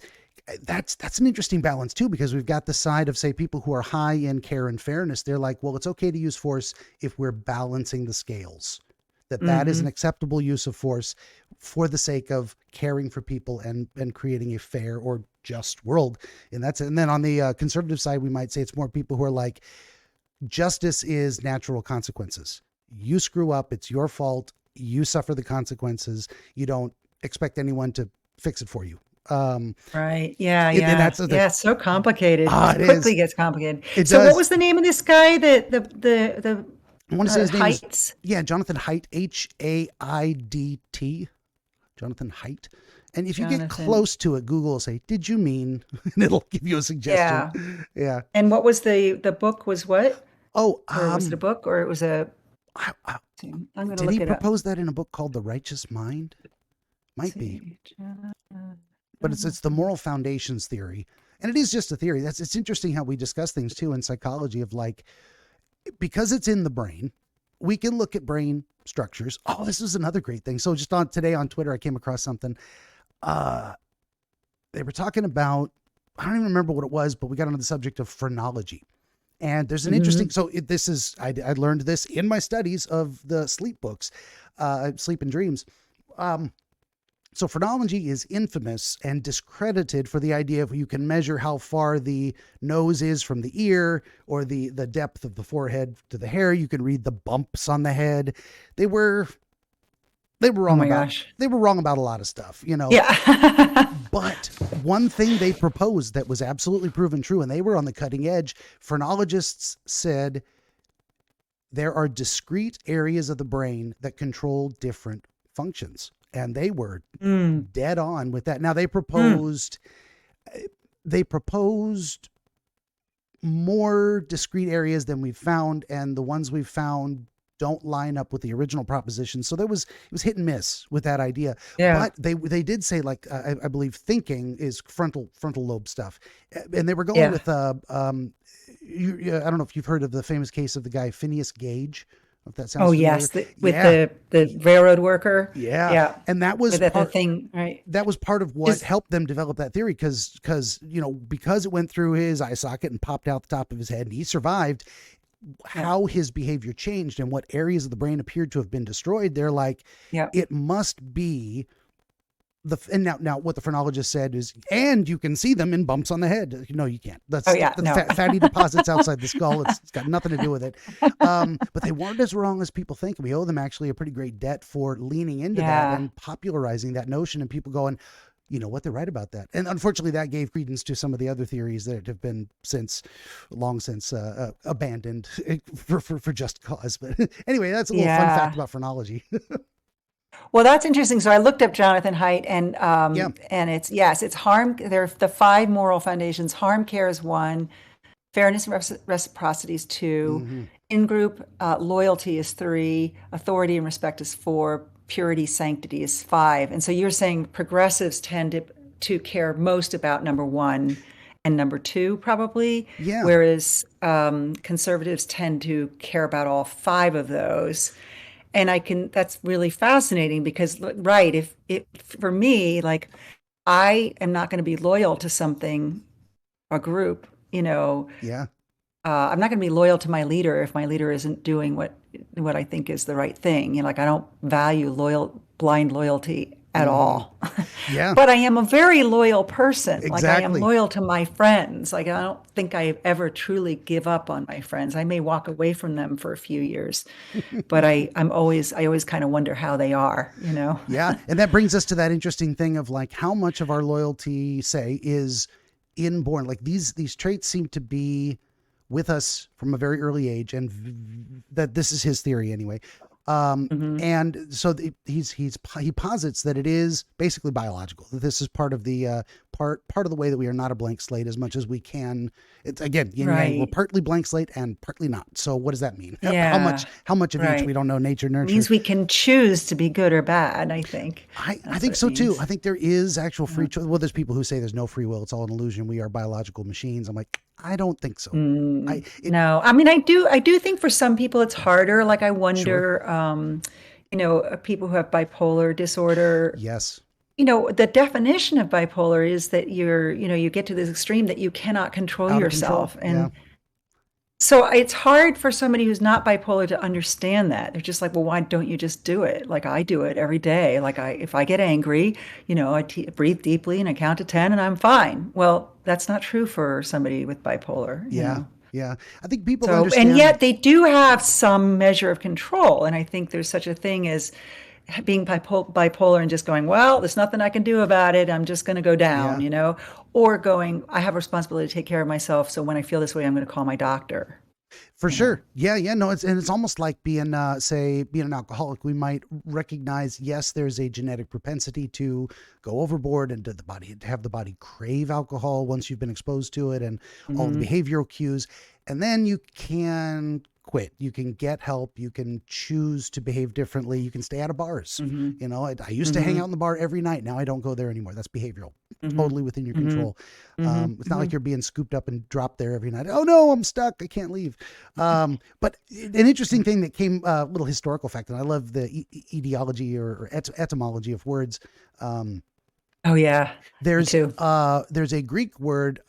that's an interesting balance too, because we've got the side of, say, people who are high in care and fairness. They're like, well, it's okay to use force if we're balancing the scales. That is an acceptable use of force for the sake of caring for people and creating a fair or just world. And then on the conservative side, we might say it's more people who are like, justice is natural consequences. You screw up, it's your fault. You suffer the consequences. You don't expect anyone to fix it for you. Right. Yeah. And Yeah. that's It's so complicated. it It quickly is. gets complicated. It So does. what was the name of this guy? The I want to say his name is, Heights? Jonathan Haidt, Haidt, Jonathan Haidt. And if you get Jonathan. close to it, Google will say, "Did you mean?" and it'll give you a Yeah. suggestion. Yeah. And what was the book was what? Oh, Or was it a book or it was a I'm going to did look he it up. propose that in a book called The Righteous Mind? Might be, but it's the moral foundations theory, and it is just a theory. It's interesting how we discuss things too in psychology of like, because it's in the brain, we can look at brain structures. Oh, this is another great thing. So just today on Twitter, I came across something. They were talking about, I don't even remember what it was, but we got onto the subject of phrenology. And there's an interesting, I learned this in my studies of the sleep books, Sleep and Dreams. So phrenology is infamous and discredited for the idea of you can measure how far the nose is from the ear, or the depth of the forehead to the hair. You can read the bumps on the head. They were wrong they were wrong about a lot of stuff, Yeah. But one thing they proposed that was absolutely proven true, and they were on the cutting edge. Phrenologists said there are discrete areas of the brain that control different functions. And they were dead on with that. Now they proposed more discrete areas than we've found, and the ones we've found don't line up with the original proposition. So it was hit and miss with that idea. Yeah. But they did say, like, I believe thinking is frontal lobe stuff, and they were going with I don't know if you've heard of the famous case of the guy Phineas Gage. If that sounds familiar. Yes, the railroad worker. Yeah. And that was the thing, right? That was part of what helped them develop that theory, because it went through his eye socket and popped out the top of his head and he survived. How his behavior changed and what areas of the brain appeared to have been destroyed. They're like, it must be and now what the phrenologist said is, and you can see them in bumps on the head. No, you can't. Oh That's yeah, the no. fatty deposits outside the skull. It's got nothing to do with it. But they weren't as wrong as people think. We owe them actually a pretty great debt for leaning into that Yeah. and popularizing that notion, and people going, you know what, they're right about that. And unfortunately, that gave credence to some of the other theories that have been long since abandoned for just cause. But anyway, that's a little fun fact Yeah. about phrenology. Well, that's interesting. So I looked up Jonathan Haidt, Yeah. and it's yes, it's harm. There are the five moral foundations. Harm care is one. Fairness and reciprocity is two. Hmm. In group loyalty is three. Authority and respect is four. Purity, sanctity is five. And so you're saying progressives tend to care most about number one and number two, probably, Yeah. whereas conservatives tend to care about all five of those. And that's really fascinating because, right, if it, for me, like, I am not going to be loyal to something, a group, Yeah. I'm not going to be loyal to my leader if my leader isn't doing what I think is the right thing. Like I don't value blind loyalty at Hmm. all. Yeah. But I am a very loyal person. Like I am Exactly. loyal to my friends. Like I don't think I ever truly give up on my friends. I may walk away from them for a few years, but I always kind of wonder how they are. Yeah. And that brings us to that interesting thing of like how much of our loyalty, say, is inborn. Like these traits seem to be with us from a very early age, and that this is his theory anyway. Hmm. And so he posits that it is basically biological. That this is part of the part of the way that we are not a blank slate as much as we can. It's again yin yang. We're Right. partly blank slate and partly not. So what does that mean? Yeah. How much of each we Right. don't know? Nature nurture. Means we can choose to be good or bad, I think. I That's what think it so too. means. I think there is actual free Yeah. choice. Well, there's people who say there's no free will. It's all an illusion. We are biological machines. I'm like, I don't think so. I it No, I mean, I do think for some people it's harder. Like I Sure. wonder, people who have bipolar disorder, Yes. the definition of bipolar is that you get to this extreme that you cannot control Out of control. yourself. Yeah. And so it's hard for somebody who's not bipolar to understand that. They're just like, well, why don't you just do it? Like I do it every day. Like if I get angry, I breathe deeply and I count to 10 and I'm fine. Well, that's not true for somebody with bipolar. Yeah. Yeah. I think people So, and understand. yet they do have some measure of control. And I think there's such a thing as being bipolar and just going, well, there's nothing I can do about it. I'm just going to go down, Yeah. or going, I have a responsibility to take care of myself. So when I feel this way, I'm going to call my doctor, For you know. sure. Yeah, yeah. No, it's almost like being say being an alcoholic. We might recognize, yes, there's a genetic propensity to go overboard and to have the body crave alcohol once you've been exposed to it and all the Hmm. behavioral cues. And then you can quit. You can get help. You can choose to behave differently. You can stay out of bars. Hmm. I used to hang Hmm. out in the bar every night. Now I don't go there anymore. That's behavioral. Hmm. Totally within your Hmm. control. Hmm. It's not Hmm. like you're being scooped up and dropped there every night. Oh no, I'm stuck. I can't leave. But an interesting thing that came, a little historical fact, and I love the etiology or etymology of words. Um, Oh yeah, me there's too. there's a Greek word,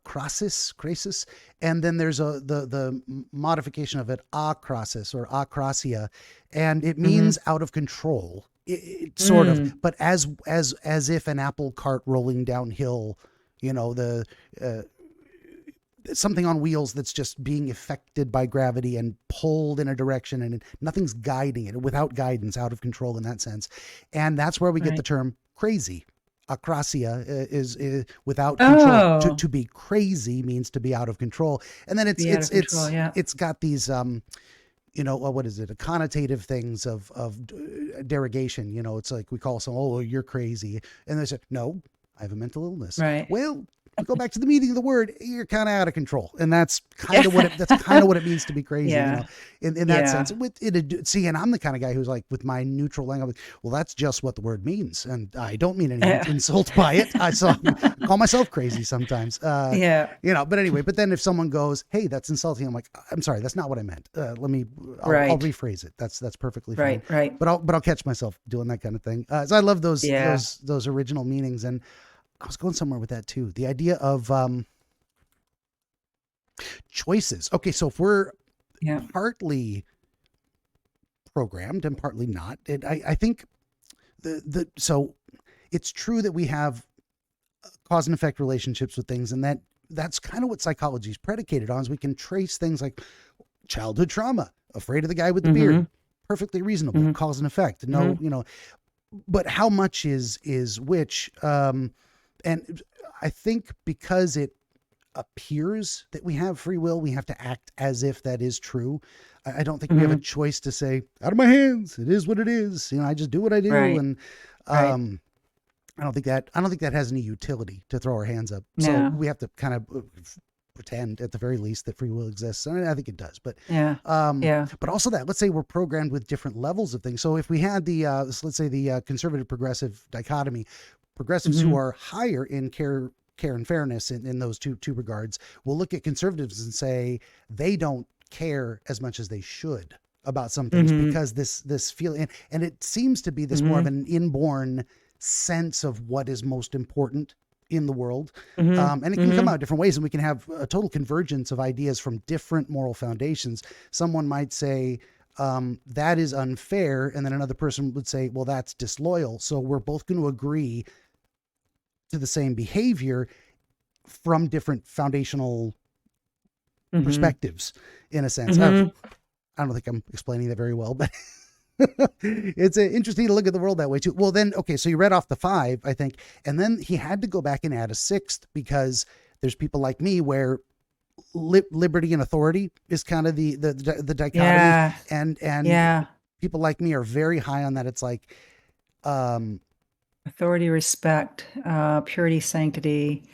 krasis, and then there's the modification of it, akrasis or akrasia, and it Hmm. means out of control. Sort of, Mm. but as if an apple cart rolling downhill, the uh, something on wheels that's just being affected by gravity and pulled in a direction, and nothing's guiding it, without guidance, out of control in that sense. And that's where we get the Right. term crazy. Akrasia is without control. To, Oh, to be crazy means to be out of control. And then it's be out of it's control. it's Yeah. it's got these what is it? A connotative things of derogation. It's like we call someone, oh, you're crazy, and they say, no, I have a mental illness. Right. Well, you go back to the meaning of the word, you're kind of out of control, and that's kind Yeah. of what it means to be crazy. Yeah. In that Yeah. sense. With it, see, and I'm the kind of guy who's like, with my neutral language, well, that's just what the word means, and I don't mean any insult by it. I call myself crazy sometimes. Yeah. But anyway, but then if someone goes, hey, that's insulting, I'm like, I'm sorry, that's not what I meant. I'll Right. rephrase it. That's perfectly fine. Right. Right. But I'll catch myself doing that kind of thing. So I love those Yeah. those original meanings, and I was going somewhere with that too. The idea of choices. Okay, so if we're Yeah. partly programmed and partly not, I think So it's true that we have cause and effect relationships with things, and that's kind of what psychology is predicated on, is we can trace things like childhood trauma, afraid of the guy with the beard, perfectly reasonable, cause and effect. No, but how much is which? And I think because it appears that we have free will, we have to act as if that is true. I don't think we have a choice to say, out of my hands, it is what it is. I just do what I do. Right. And I don't think that has any utility to throw our hands up. No. So we have to kind of pretend at the very least that free will exists. And I think it does, but but also that, let's say we're programmed with different levels of things. So if we had let's say the conservative progressive dichotomy, progressives who are higher in care and fairness in those two regards, will look at conservatives and say they don't care as much as they should about some things because this feeling, and it seems to be this more of an inborn sense of what is most important in the world. And it can come out different ways, and we can have a total convergence of ideas from different moral foundations. Someone might say, that is unfair. And then another person would say, well, that's disloyal. So we're both going to agree to the same behavior from different foundational perspectives, in a sense. I don't think I'm explaining that very well, but it's interesting to look at the world that way too. Well, then, okay, so you read off the 5, I think, and then he had to go back and add a 6th because there's people like me where liberty and authority is kind of the dichotomy, and people like me are very high on that. It's like authority, respect, purity, sanctity.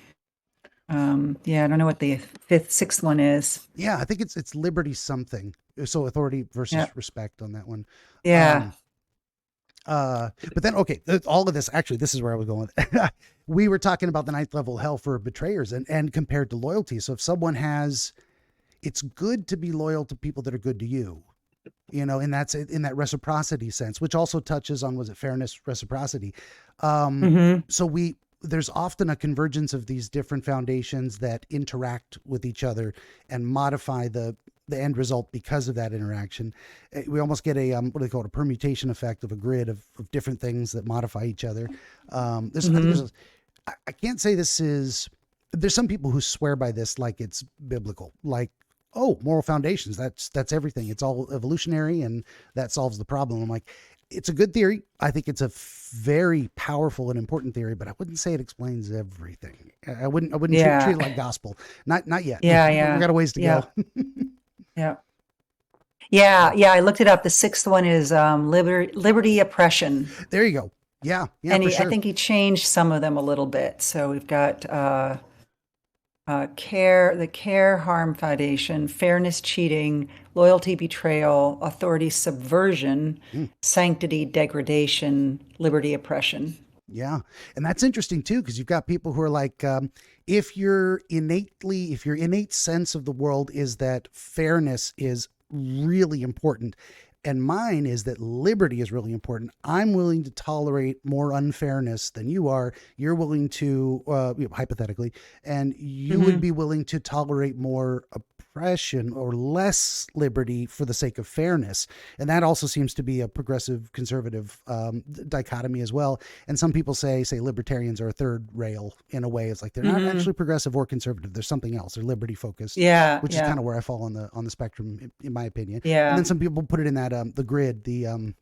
I don't know what the 6th one is. Yeah, I think it's liberty something. So authority versus respect on that one. But then, okay, all of this, actually, this is where I was going. We were talking about the 9th level hell for betrayers and compared to loyalty. So if someone it's good to be loyal to people that are good to you, and that's in that reciprocity sense, which also touches on, was it fairness, reciprocity? So there's often a convergence of these different foundations that interact with each other and modify the end result because of that interaction. We almost get a, what do they call it? A permutation effect of a grid of different things that modify each other. I can't say there's some people who swear by this like it's biblical, like, oh, moral foundations, that's everything. It's all evolutionary and that solves the problem. I'm like, it's a good theory. I think it's a very powerful and important theory, but I wouldn't say it explains everything. I wouldn't treat it like gospel. Not yet. We got a ways to go. I looked it up. The 6th one is liberty, oppression. There you go. Yeah, and for sure. I think he changed some of them a little bit. So we've got the care harm foundation, fairness cheating, loyalty betrayal, authority subversion, sanctity degradation, liberty oppression. Yeah. And that's interesting too, because you've got people who are like, if your innate sense of the world is that fairness is really important, and mine is that liberty is really important, I'm willing to tolerate more unfairness than you are. You're willing to, hypothetically, and you would be willing to tolerate more oppression or less liberty for the sake of fairness. And that also seems to be a progressive conservative dichotomy as well. And some people say libertarians are a third rail in a way. It's like they're not actually progressive or conservative. There's something else. They're liberty focused, which is kind of where I fall on the spectrum, in my opinion. And then some people put it in that the grid, the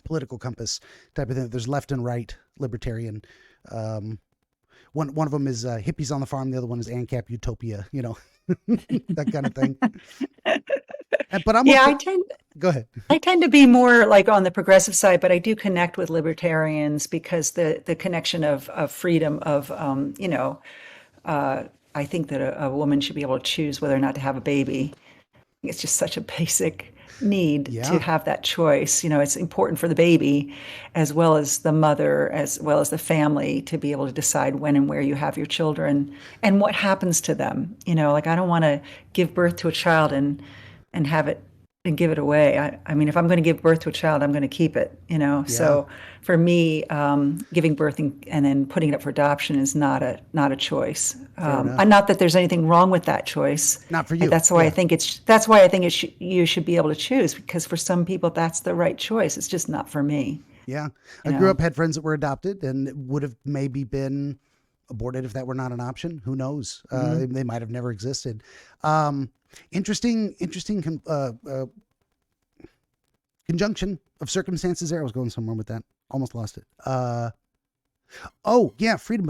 political compass type of thing. There's left and right libertarian. One of them is hippies on the farm. The other one is ANCAP utopia, that kind of thing. But go ahead. I tend to be more like on the progressive side, but I do connect with libertarians because the connection of freedom of, I think that a woman should be able to choose whether or not to have a baby. It's just such a basic need to have that choice. It's important for the baby as well as the mother, as well as the family, to be able to decide when and where you have your children and what happens to them. Like, I don't want to give birth to a child and have it and give it away. I mean, if I'm going to give birth to a child, I'm going to keep it, So for me, giving birth and then putting it up for adoption is not a choice. Not that there's anything wrong with that choice. Not for you. That's why I think you should be able to choose, because for some people that's the right choice. It's just not for me. Yeah. you I grew know. up, had friends that were adopted, and it would have maybe been aborted if that were not an option. Who knows? Mhm. They might have never existed. Um, interesting conjunction of circumstances there. I was going somewhere with that. Almost lost it. Oh yeah, freedom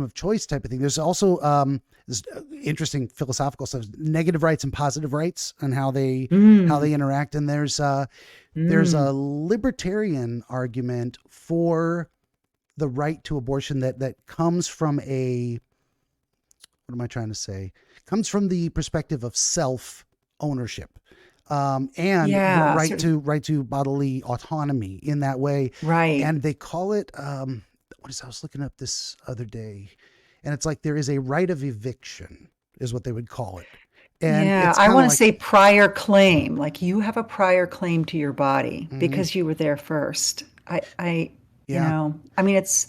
of choice type of thing. There's also this interesting philosophical stuff, negative rights and positive rights, and how they Mm, interact. And there's a mm. libertarian argument for the right to abortion that comes from a, what am I trying to say? Comes from the perspective of self ownership, and Yeah, sort of, right to bodily autonomy in that way. right. And they call it, what is, I was looking up this other day, and it's like there is a right of eviction, is what they would call it. And Yeah, it's I kind of want to like, say prior claim, like you have a prior claim to your body mhm, because you were there first. yeah, I mean, it's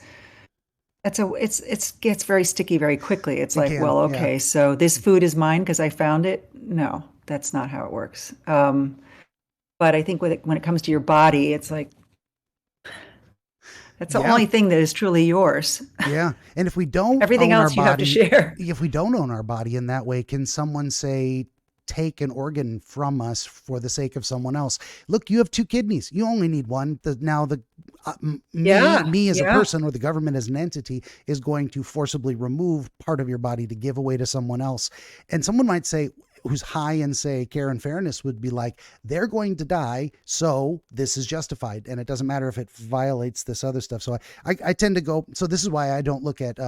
gets very sticky very quickly. It's it like, can, well, yeah, okay, so this food is mine because I found it. No, that's not how it works. But I think when it comes to your body, it's like that's the yeah. only thing that is truly yours. Yeah. And if we don't Everything own our else you have to body, share. if we don't own our body in that way, can someone say, take an organ from us for the sake of someone else? Look, you have two kidneys. You only need one. Now the Yeah, me as a yeah. person, or the government as an entity, is going to forcibly remove part of your body to give away to someone else. And someone might say, who's high in, say, care and fairness, would be like, they're going to die, so this is justified, and it doesn't matter if it violates this other stuff. So I tend to go, so this is why I don't look at,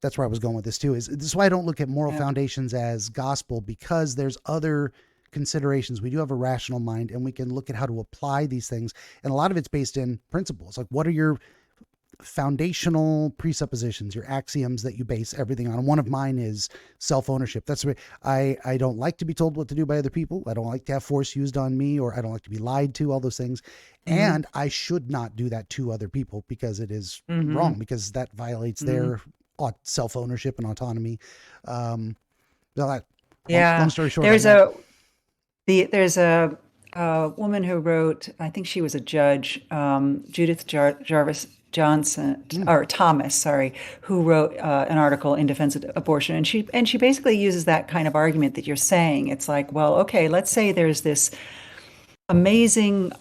that's where I was going with this too, is this is why I don't look at moral Yeah. foundations as gospel, because there's other considerations. We do have a rational mind, and we can look at how to apply these things, and a lot of it's based in principles. Like, what are your foundational presuppositions, your axioms that you base everything on? And one of mine is self-ownership. That's why I don't like to be told what to do by other people. I don't like to have force used on me, or I don't like to be lied to, all those things. Hmm. And I should not do that to other people, because it is Hmm. wrong, because that violates Hmm. their self-ownership and autonomy. Um, so that, long Yeah. story short on There's that. a there's a woman who wrote, I think she was a judge, Judith Jarvis Johnson Mm, or Thomas, sorry, who wrote an article in defense of abortion, and she basically uses that kind of argument that you're saying. It's like, well, okay, let's say there's this amazing,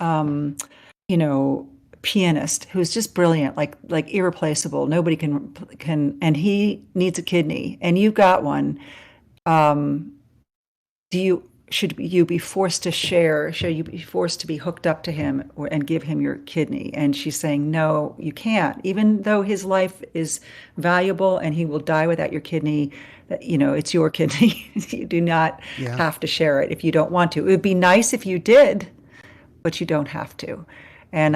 you know, pianist who's just brilliant, like irreplaceable. Nobody and he needs a kidney, and you've got one. Um, do you should you be forced to share? Should you be forced to be hooked up to him and give him your kidney? And she's saying, no, you can't. Even though his life is valuable and he will die without your kidney, that it's your kidney. You do not yeah. have to share it if you don't want to. It would be nice if you did, but you don't have to. And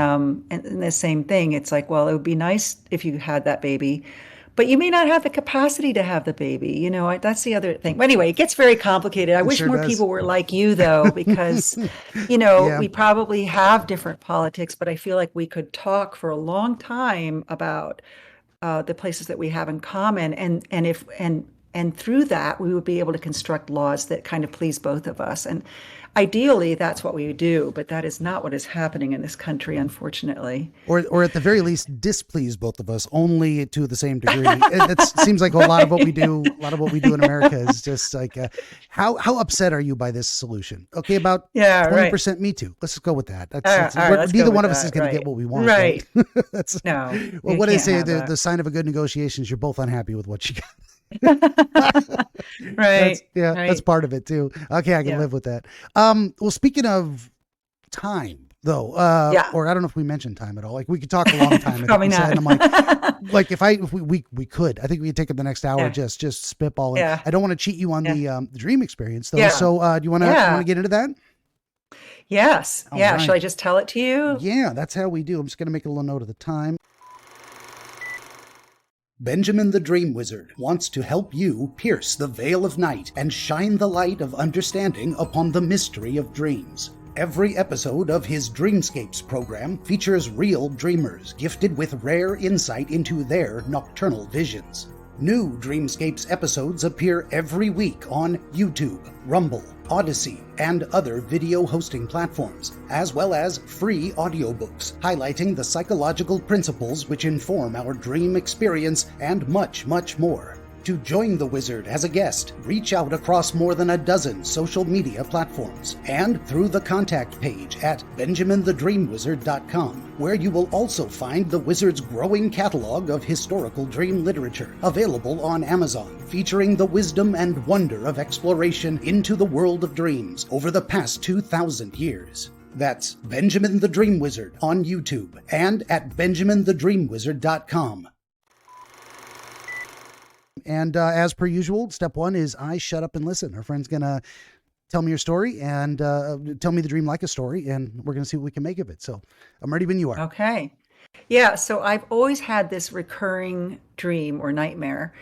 the same thing, it's like, well, it would be nice if you had that baby, but you may not have the capacity to have the baby. That's the other thing. But anyway, it gets very complicated. I It wish sure more does. people were like you, though, because, Yeah. we probably have different politics, but I feel like we could talk for a long time about the places that we have in common, and through that we would be able to construct laws that kind of please both of us. And ideally, that's what we would do, but that is not what is happening in this country, unfortunately. Or at the very least displease both of us, only to the same degree. It seems like a lot of what we do, in America is just like, how upset are you by this solution? Okay, about Yeah, right. 20% me too. Let's just go with that. All right, let's go Neither with one of us is that. going to get Right. what we want, right? Right. That's, No, well, you what they can't say, have that. the sign of a good negotiation is you're both unhappy with what you got. That's, Right. yeah, that's Right. part of it too. Okay, I can Yeah. live with that. Well, speaking of time though, Yeah. or I don't know if we mentioned time at all. Like, we could talk a long time, I think Probably we said, not. and I'm like if we could, I think we could take up the next hour Yeah. just spitballing. Yeah. I don't want to cheat you on Yeah. the dream experience though. Yeah. So do you want to Yeah. get into that? Yes. All Yeah. Shall right. I just tell it to you? Yeah, that's how we do. I'm just going to make a little note of the time. Benjamin the Dream Wizard wants to help you pierce the veil of night and shine the light of understanding upon the mystery of dreams. Every episode of his Dreamscapes program features real dreamers gifted with rare insight into their nocturnal visions. New Dreamscapes episodes appear every week on YouTube, Rumble, Odyssey, and other video hosting platforms, as well as free audiobooks highlighting the psychological principles which inform our dream experience and much, much more. To join the Wizard as a guest, reach out across more than a dozen social media platforms and through the contact page at benjaminthedreamwizard.com, where you will also find the Wizard's growing catalog of historical dream literature, available on Amazon, featuring the wisdom and wonder of exploration into the world of dreams over the past 2,000 years. That's Benjamin the Dream Wizard on YouTube and at benjaminthedreamwizard.com. And as per usual, step one is I shut up and listen. Our friend's going to tell me your story and tell me the dream like a story, and we're going to see what we can make of it. So I'm ready when you are. Okay. Yeah, so I've always had this recurring dream or nightmare.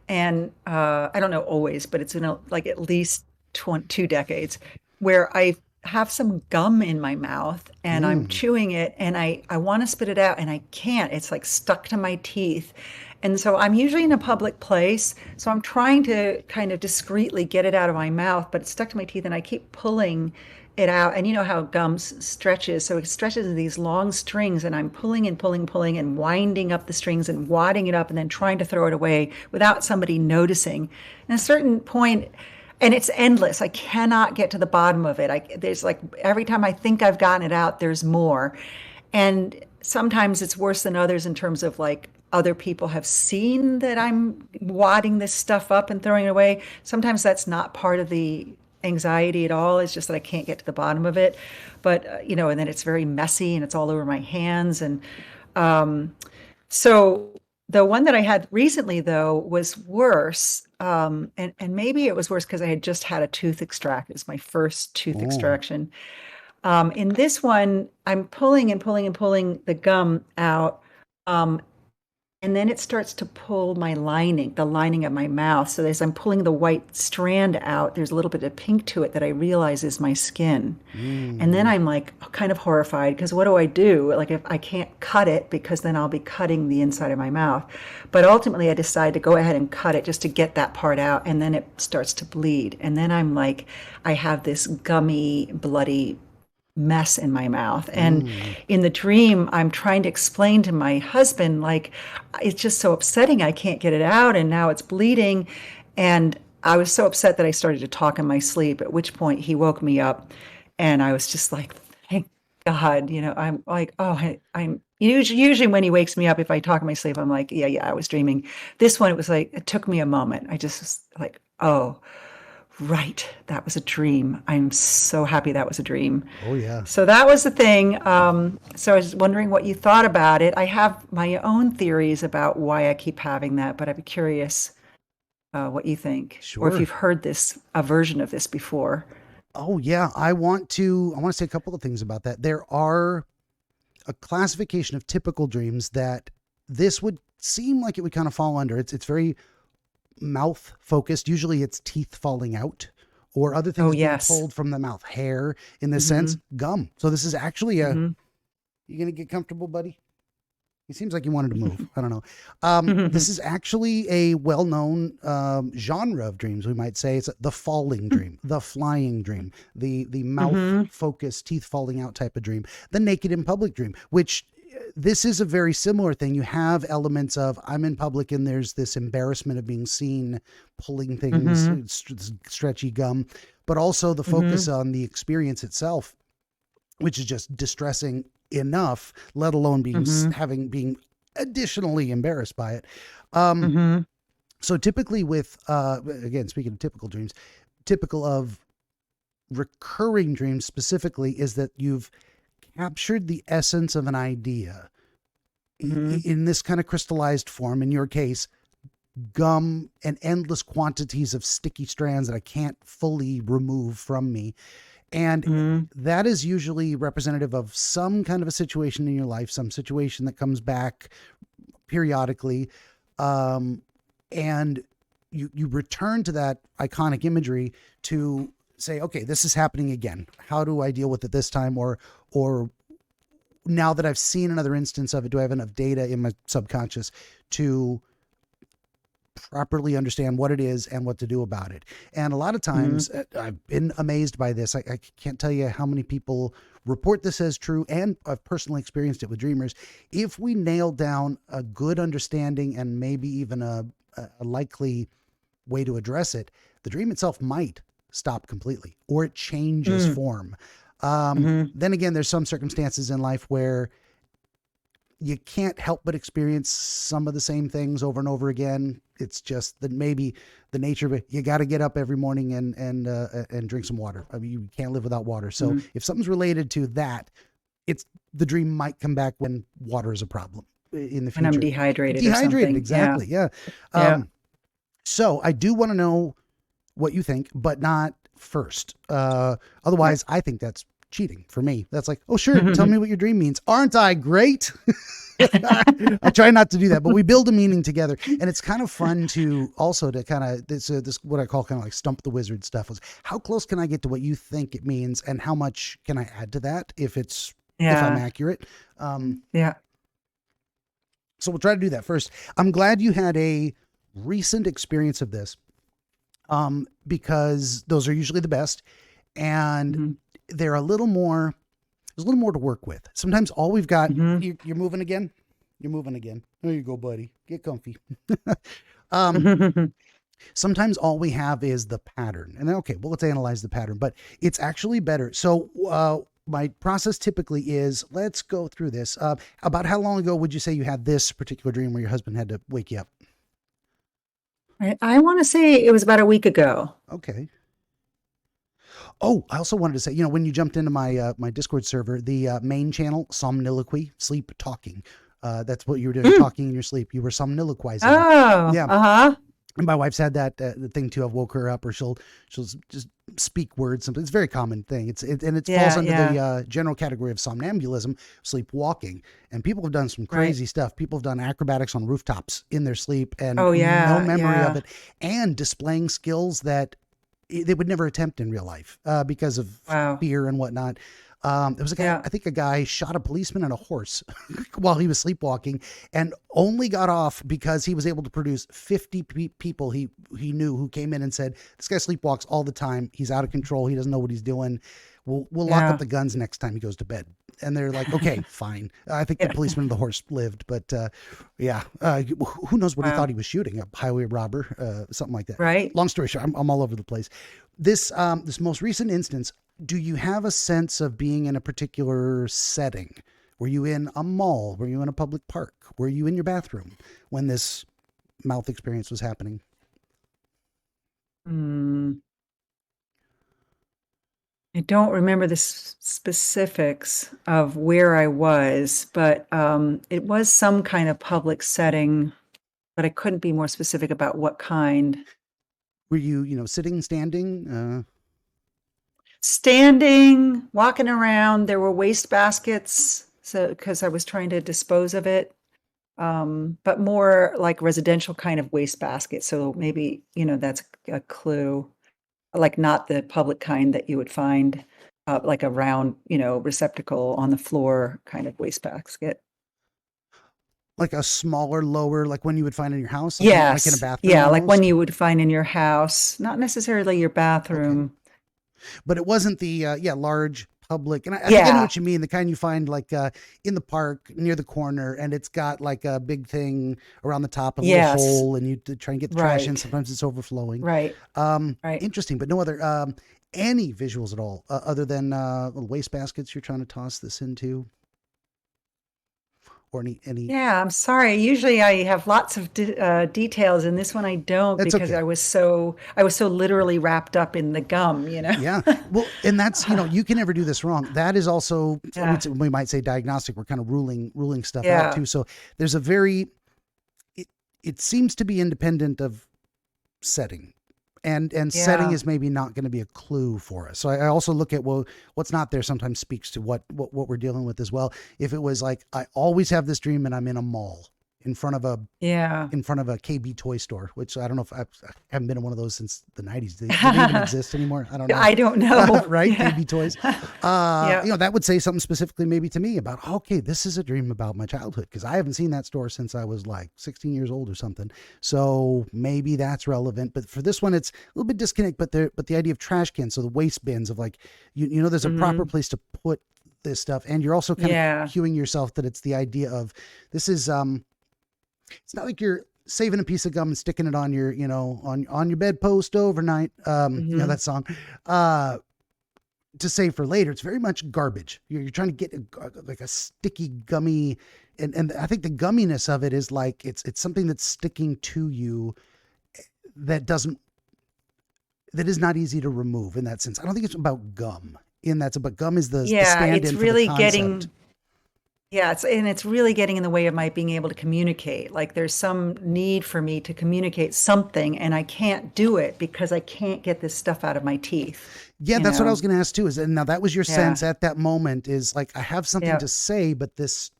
And I don't know always, but it's been like at least 2 decades where I have some gum in my mouth and I'm chewing it and I want to spit it out and I can't. It's like stuck to my teeth. And so I'm usually in a public place. So I'm trying to kind of discreetly get it out of my mouth, but it's stuck to my teeth and I keep pulling it out. And you know how gum stretches. So it stretches in these long strings and I'm pulling and pulling and winding up the strings and wadding it up and then trying to throw it away without somebody noticing. And at a certain point, and it's endless. I cannot get to the bottom of it. There's like every time I think I've gotten it out, there's more. And sometimes it's worse than others in terms of like other people have seen that I'm wadding this stuff up and throwing it away. Sometimes that's not part of the anxiety at all. It's just that I can't get to the bottom of it. But, and then it's very messy and it's all over my hands. And so the one that I had recently, though, was worse. And maybe it was worse because I had just had a tooth extract. It was my first tooth extraction. In this one, I'm pulling and pulling the gum out. And then it starts to pull the lining of my mouth. So as I'm pulling the white strand out, there's a little bit of pink to it that I realize is my skin. And then I'm like kind of horrified because what do I do? Like if I can't cut it because then I'll be cutting the inside of my mouth. But ultimately I decide to go ahead and cut it just to get that part out. And then it starts to bleed. And then I'm like, I have this gummy, bloody mess in my mouth. And in the dream, I'm trying to explain to my husband, like, it's just so upsetting. I can't get it out. And now it's bleeding. And I was so upset that I started to talk in my sleep, at which point he woke me up. And I was just like, thank God, I'm like, I'm usually when he wakes me up, if I talk in my sleep, I'm like, yeah, I was dreaming. This one, it was like, it took me a moment. I just was like, oh, right, that was a dream. I'm so happy that was a dream. Oh, yeah. So that was the thing. So I was wondering what you thought about it. I have my own theories about why I keep having that, but I'd be curious what you think. Sure. Or if you've heard a version of this before. Oh, yeah. I want to say a couple of things about that. There are a classification of typical dreams that this would seem like it would kind of fall under. It's very mouth focused. Usually it's teeth falling out or other things being pulled from the mouth, hair in this sense, gum. So this is actually you going to get comfortable, buddy? He seems like he wanted to move. I don't know. This is actually a well-known genre of dreams. We might say it's the falling dream, the flying dream, the mouth focused, teeth falling out type of dream, the naked in public dream, which this is a very similar thing. You have elements of I'm in public and there's this embarrassment of being seen, pulling things, stretchy gum, but also the focus on the experience itself, which is just distressing enough, let alone being additionally embarrassed by it. So typically with, again, speaking of typical dreams, typical of recurring dreams specifically is that you've captured the essence of an idea in this kind of crystallized form. In your case, gum and endless quantities of sticky strands that I can't fully remove from me. And that is usually representative of some kind of a situation in your life, some situation that comes back periodically. And you return to that iconic imagery to say, okay, this is happening again. How do I deal with it this time? Or now that I've seen another instance of it, do I have enough data in my subconscious to properly understand what it is and what to do about it. And a lot of times I've been amazed by this. I can't tell you how many people report this as true, and I've personally experienced it with dreamers. If we nail down a good understanding and maybe even a likely way to address it, the dream itself might stop completely, or it changes form. Then again, there's some circumstances in life where you can't help but experience some of the same things over and over again. It's just that maybe the nature of it, you got to get up every morning and drink some water. I mean, you can't live without water. So if something's related to that, the dream might come back when water is a problem in the future. When I'm dehydrated. Dehydrated, exactly. Yeah. So I do want to know what you think, but not first. Otherwise, I think that's cheating for me. That's like, oh, sure. Tell me what your dream means. Aren't I great? I try not to do that, but we build a meaning together. And it's kind of fun to also to kind of, this what I call kind of like stump the wizard stuff, was how close can I get to what you think it means, and how much can I add to that if if I'm accurate? So we'll try to do that first. I'm glad you had a recent experience of this, because those are usually the best, and they're a little more, there's a little more to work with. Sometimes all we've got, you're moving again. You're moving again. There you go, buddy. Get comfy. Sometimes all we have is the pattern, and then, okay, well, let's analyze the pattern, but it's actually better. So, my process typically is, let's go through this. About how long ago would you say you had this particular dream where your husband had to wake you up? I want to say it was about a week ago. Okay. Oh, I also wanted to say, when you jumped into my my Discord server, the main channel, somniloquy, sleep talking, that's what you were doing, talking in your sleep. You were somniloquizing. Oh, yeah. And my wife's had that thing too. I've woke her up, or she'll just speak words. Something. It's a very common thing. It falls under the general category of somnambulism, sleepwalking. And people have done some crazy stuff. People have done acrobatics on rooftops in their sleep, and no memory of it, and displaying skills that they would never attempt in real life because of fear and whatnot. There was a guy, I think a guy shot a policeman and a horse while he was sleepwalking, and only got off because he was able to produce 50 people he knew who came in and said, this guy sleepwalks all the time. He's out of control. He doesn't know what he's doing. We'll lock up the guns next time he goes to bed. And they're like, okay, fine. I think the policeman and the horse lived, but who knows what he thought he was shooting, a highway robber, something like that. Right. Long story short, I'm all over the place. This most recent instance, do you have a sense of being in a particular setting? Were you in a mall? Were you in a public park? Were you in your bathroom when this mouth experience was happening? I don't remember the specifics of where I was, but it was some kind of public setting, but I couldn't be more specific about what kind. Were you, sitting, standing? Standing, walking around. There were waste baskets, so because I was trying to dispose of it, but more like residential kind of waste basket. So maybe, that's a clue. Like not the public kind that you would find, like a round, receptacle on the floor kind of waste basket. Like a smaller, lower, like one you would find in your house? Yes. Like in a bathroom? Yeah, almost? like one you would find in your house, not necessarily your bathroom. Okay. But it wasn't the, large public. And I think I know what you mean. The kind you find like in the park near the corner, and it's got like a big thing around the top, a little hole, and you try and get the trash in. Sometimes it's overflowing. Right. Interesting, but no other, any visuals at all other than little waste baskets you're trying to toss this into? Or any? Yeah, I'm sorry. Usually I have lots of details, and this one I don't. That's because okay. I was so literally wrapped up in the gum, Yeah. Well, and that's, you can never do this wrong. That is also, we might say diagnostic. We're kind of ruling stuff out too. So there's a very, it seems to be independent of setting. And setting is maybe not going to be a clue for us. So I also look at, well, what's not there sometimes speaks to what we're dealing with as well. If it was like, I always have this dream and I'm in a mall, in front of a Yeah. KB toy store, which I don't know if I haven't been in one of those since the 90s. Do they even exist anymore? I don't know. I don't know. Right? Yeah. KB toys. Yeah. That would say something specifically maybe to me about, okay, this is a dream about my childhood, because I haven't seen that store since I was like 16 years old or something. So maybe that's relevant. But for this one, it's a little bit disconnect, but the idea of trash cans, so the waste bins of like, there's a proper place to put this stuff. And you're also kind of cueing yourself that it's the idea of this is, it's not like you're saving a piece of gum and sticking it on your, on your bedpost overnight. That song, to save for later. It's very much garbage. You're trying to get like a sticky gummy. And I think the gumminess of it is like, it's something that's sticking to you that is not easy to remove in that sense. I don't think it's about gum in that, but gum is the stand-in it's for really the getting, concept. it's really getting in the way of my being able to communicate. Like there's some need for me to communicate something and I can't do it because I can't get this stuff out of my teeth. Yeah, that's what I was going to ask too. And now that was your sense at that moment, is like, I have something to say, but this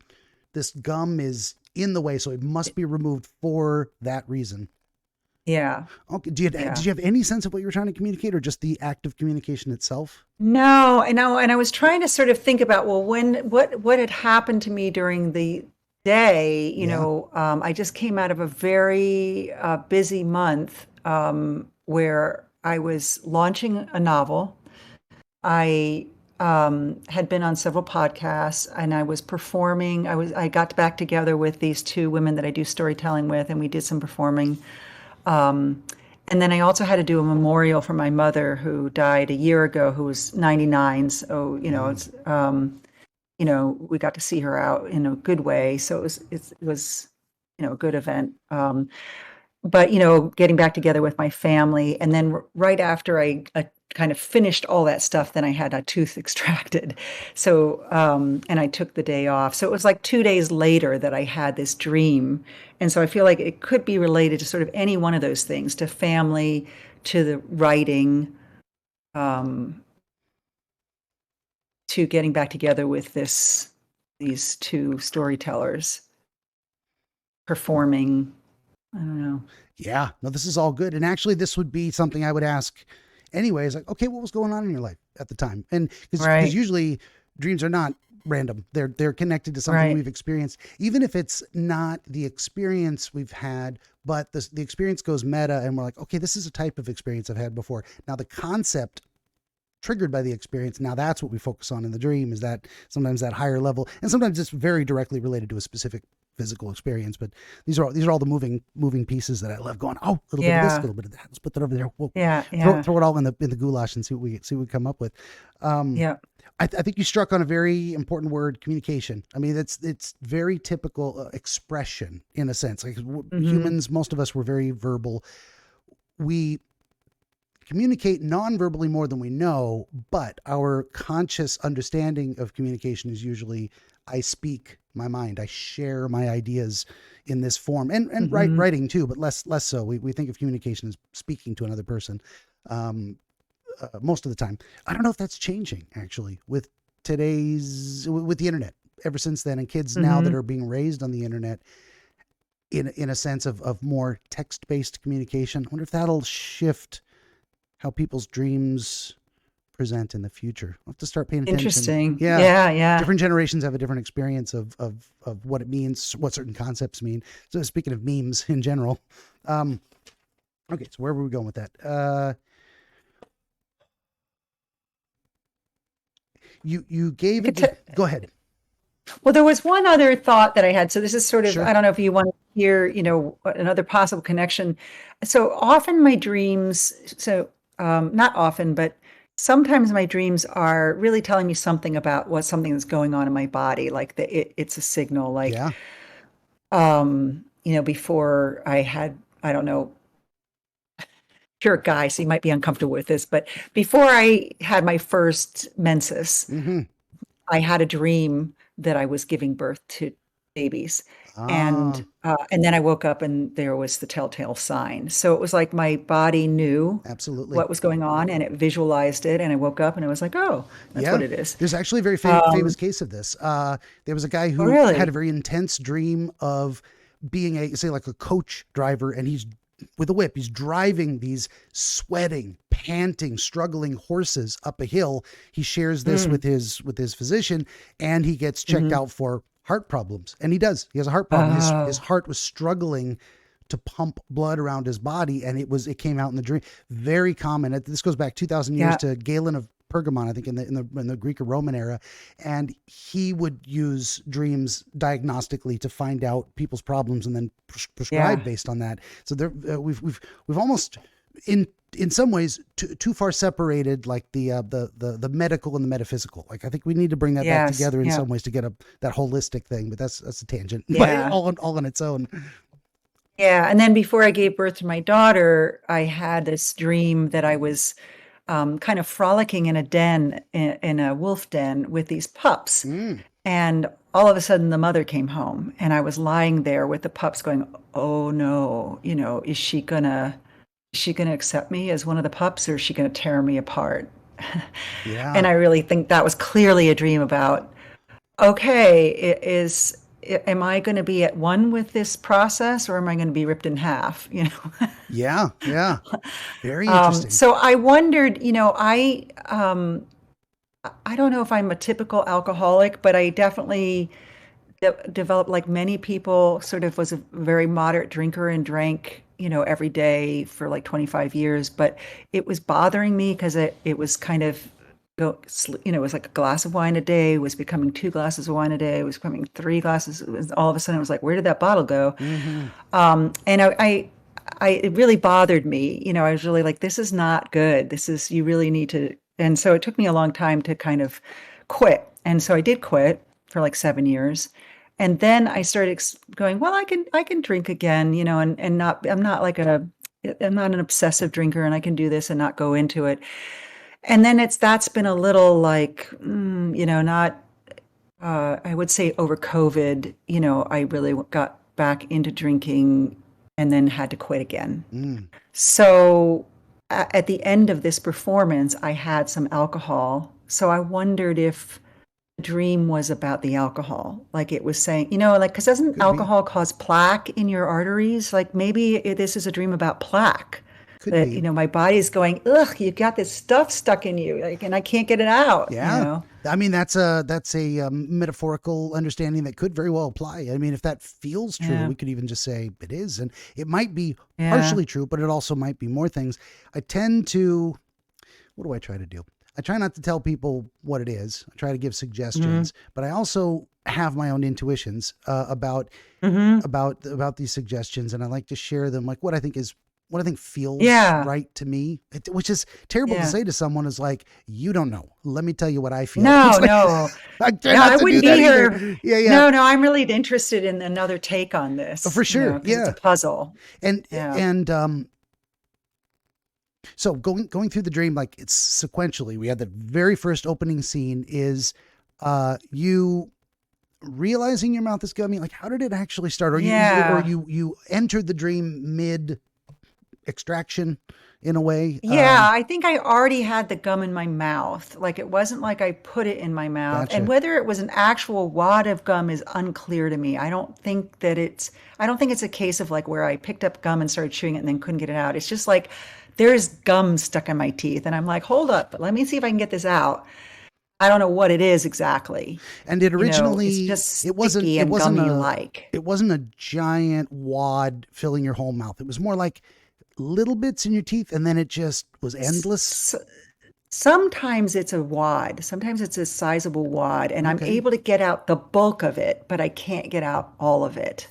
gum is in the way, so it must be removed for that reason. Yeah. Okay. Did you have any sense of what you were trying to communicate, or just the act of communication itself? No, and I was trying to sort of think about, well, what had happened to me during the day. I just came out of a very busy month where I was launching a novel. I had been on several podcasts, and I was performing. I got back together with these two women that I do storytelling with, and we did some performing. And then I also had to do a memorial for my mother, who died a year ago, who was 99. So, it's, we got to see her out in a good way. So it was a good event. But, getting back together with my family. And then right after I kind of finished all that stuff, then I had a tooth extracted. So, and I took the day off. So it was like 2 days later that I had this dream. And so I feel like it could be related to sort of any one of those things, to family, to the writing, to getting back together with these two storytellers performing. I don't know. Yeah, no, this is all good. And actually, this would be something I would ask anyways, like, okay, what was going on in your life at the time? And because usually dreams are not random. They're connected to something we've experienced, even if it's not the experience we've had, but the experience goes meta, and we're like, okay, this is a type of experience I've had before. Now the concept triggered by the experience, now that's what we focus on in the dream, is that sometimes that higher level, and sometimes it's very directly related to a specific physical experience. But these are all the moving pieces that I love going, oh, a little bit of this, a little bit of that, let's put that over there. We'll throw it all in the goulash and see what we come up with. I think you struck on a very important word, communication. I mean, it's very typical expression in a sense. Like humans, most of us were very verbal. We communicate non-verbally more than we know, but our conscious understanding of communication is usually, I speak my mind, I share my ideas in this form, and writing too, but less so. We think of communication as speaking to another person. Most of the time. I don't know if that's changing actually with the internet ever since then, and kids now that are being raised on the internet in a sense of more text-based communication. I wonder if that'll shift how people's dreams present in the future. I'll have to start paying attention. Interesting. Yeah. Different generations have a different experience of what it means, what certain concepts mean. So speaking of memes in general, okay, so where were we going with that? You gave it. Go ahead. Well, there was one other thought that I had. So this is sort of, I don't know if you want to hear, another possible connection. So often my dreams, not often, but sometimes my dreams are really telling me something about something that's going on in my body. Like it's a signal, like, before I had, I don't know, you're a guy, so you might be uncomfortable with this, but before I had my first menses, I had a dream that I was giving birth to babies. And then I woke up and there was the telltale sign. So it was like my body knew absolutely what was going on, and it visualized it. And I woke up and I was like, oh, that's what it is. There's actually a very famous case of this. There was a guy who had a very intense dream of being say like a coach driver, and he's with a whip, he's driving these sweating, panting, struggling horses up a hill. He shares this with his physician, and he gets checked out for heart problems. And he has a heart problem. His heart was struggling to pump blood around his body, and it came out in the dream. Very common. This goes back 2,000 years to Galen of Pergamon, I think, in the Greek or Roman era, and he would use dreams diagnostically to find out people's problems and then prescribe based on that. So there, we've almost in some ways too far separated, like the medical and the metaphysical. Like I think we need to bring that back together in some ways to get that holistic thing. But that's a tangent, but all on its own. Yeah. And then before I gave birth to my daughter, I had this dream that I was kind of frolicking in a den, in a wolf den with these pups. And all of a sudden the mother came home, and I was lying there with the pups going, oh no, is she gonna accept me as one of the pups, or is she gonna tear me apart? And I really think that was clearly a dream about, okay, am I going to be at one with this process, or am I going to be ripped in half? Yeah. Very interesting. So I wondered, I don't know if I'm a typical alcoholic, but I definitely developed, like many people, sort of was a very moderate drinker and drank, every day for like 25 years. But it was bothering me because it was kind of, it was like a glass of wine a day, it was becoming 2 glasses of wine a day, it was becoming 3 glasses. All of a sudden, it was like, where did that bottle go? And it really bothered me. I was really like, this is not good. You really need to. And so it took me a long time to kind of quit. And so I did quit for like 7 years. And then I started going, well, I can drink again, and not, I'm not an obsessive drinker, and I can do this and not go into it. And then that's been a little like, not, I would say over COVID, I really got back into drinking and then had to quit again. So at the end of this performance, I had some alcohol. So I wondered if the dream was about the alcohol. Like it was saying, because doesn't alcohol cause plaque in your arteries? Like maybe this is a dream about plaque. That my body's going, ugh, you got this stuff stuck in you, like, and I can't get it out. I mean, that's a metaphorical understanding that could very well apply. I mean, if that feels true, we could even just say it is, and it might be partially true, but it also might be more things. I tend to, what do I try to do? I try not to tell people what it is. I try to give suggestions, but I also have my own intuitions about these suggestions, and I like to share them, like what I think feels right to me, which is terrible to say to someone, is like, you don't know. Let me tell you what I feel. No. I wouldn't be here. Yeah. No, I'm really interested in another take on this. Oh, for sure. It's a puzzle. And so going through the dream, like it's sequentially, we had the very first opening scene is you realizing your mouth is gummy. Like, how did it actually start? Or you entered the dream mid extraction in a way? I think I already had the gum in my mouth. Like it wasn't like I put it in my mouth. Gotcha. And whether it was an actual wad of gum is unclear to me. I don't think it's a case of like where I picked up gum and started chewing it and then couldn't get it out. It's just like there's gum stuck in my teeth and I'm like, hold up, let me see if I can get this out. I don't know what it is exactly. And it originally, it's just gummy-like. It wasn't a giant wad filling your whole mouth. It was more like little bits in your teeth, and then it just was endless. Sometimes it's a wad. Sometimes it's a sizable wad, and I'm able to get out the bulk of it, but I can't get out all of it.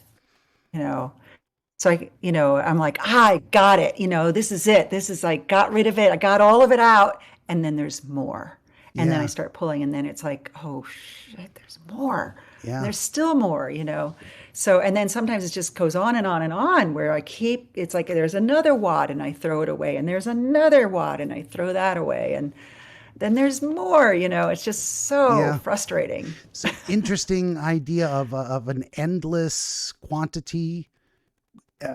So I'm like, I got it. This is it. This is like, got rid of it. I got all of it out, and then there's more. And then I start pulling, and then it's like, oh shit, there's more. Yeah. There's still more, So, and then sometimes it just goes on and on and on, where it's like there's another wad and I throw it away, and there's another wad and I throw that away, and then there's more, it's just so frustrating. So interesting idea of an endless quantity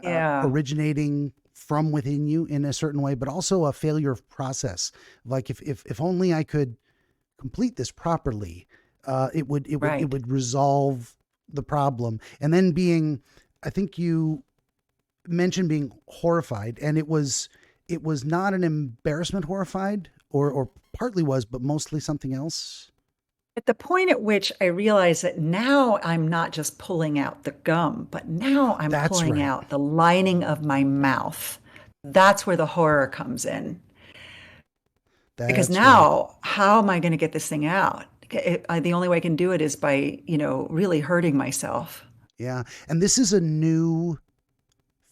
originating from within you in a certain way, but also a failure of process. Like if only I could complete this properly, it would resolve the problem. And then being I think you mentioned being horrified, and it was not an embarrassment horrified, or partly was, but mostly something else. At the point at which I realize that now I'm not just pulling out the gum, but now I'm That's pulling right. out the lining of my mouth. That's where the horror comes in. Because That's right. now, how am I going to get this thing out? The only way I can do it is by, really hurting myself. Yeah. And this is a new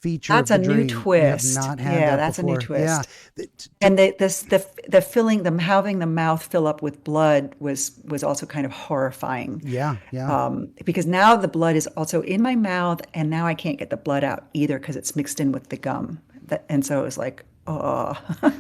feature That's of a the new dream. You have twist. not had Yeah, that that's a new before. Yeah. twist. And the filling them having the mouth fill up with blood was also kind of horrifying. Yeah. Yeah. Because now the blood is also in my mouth, and now I can't get the blood out either because it's mixed in with the gum. And so it was like, oh,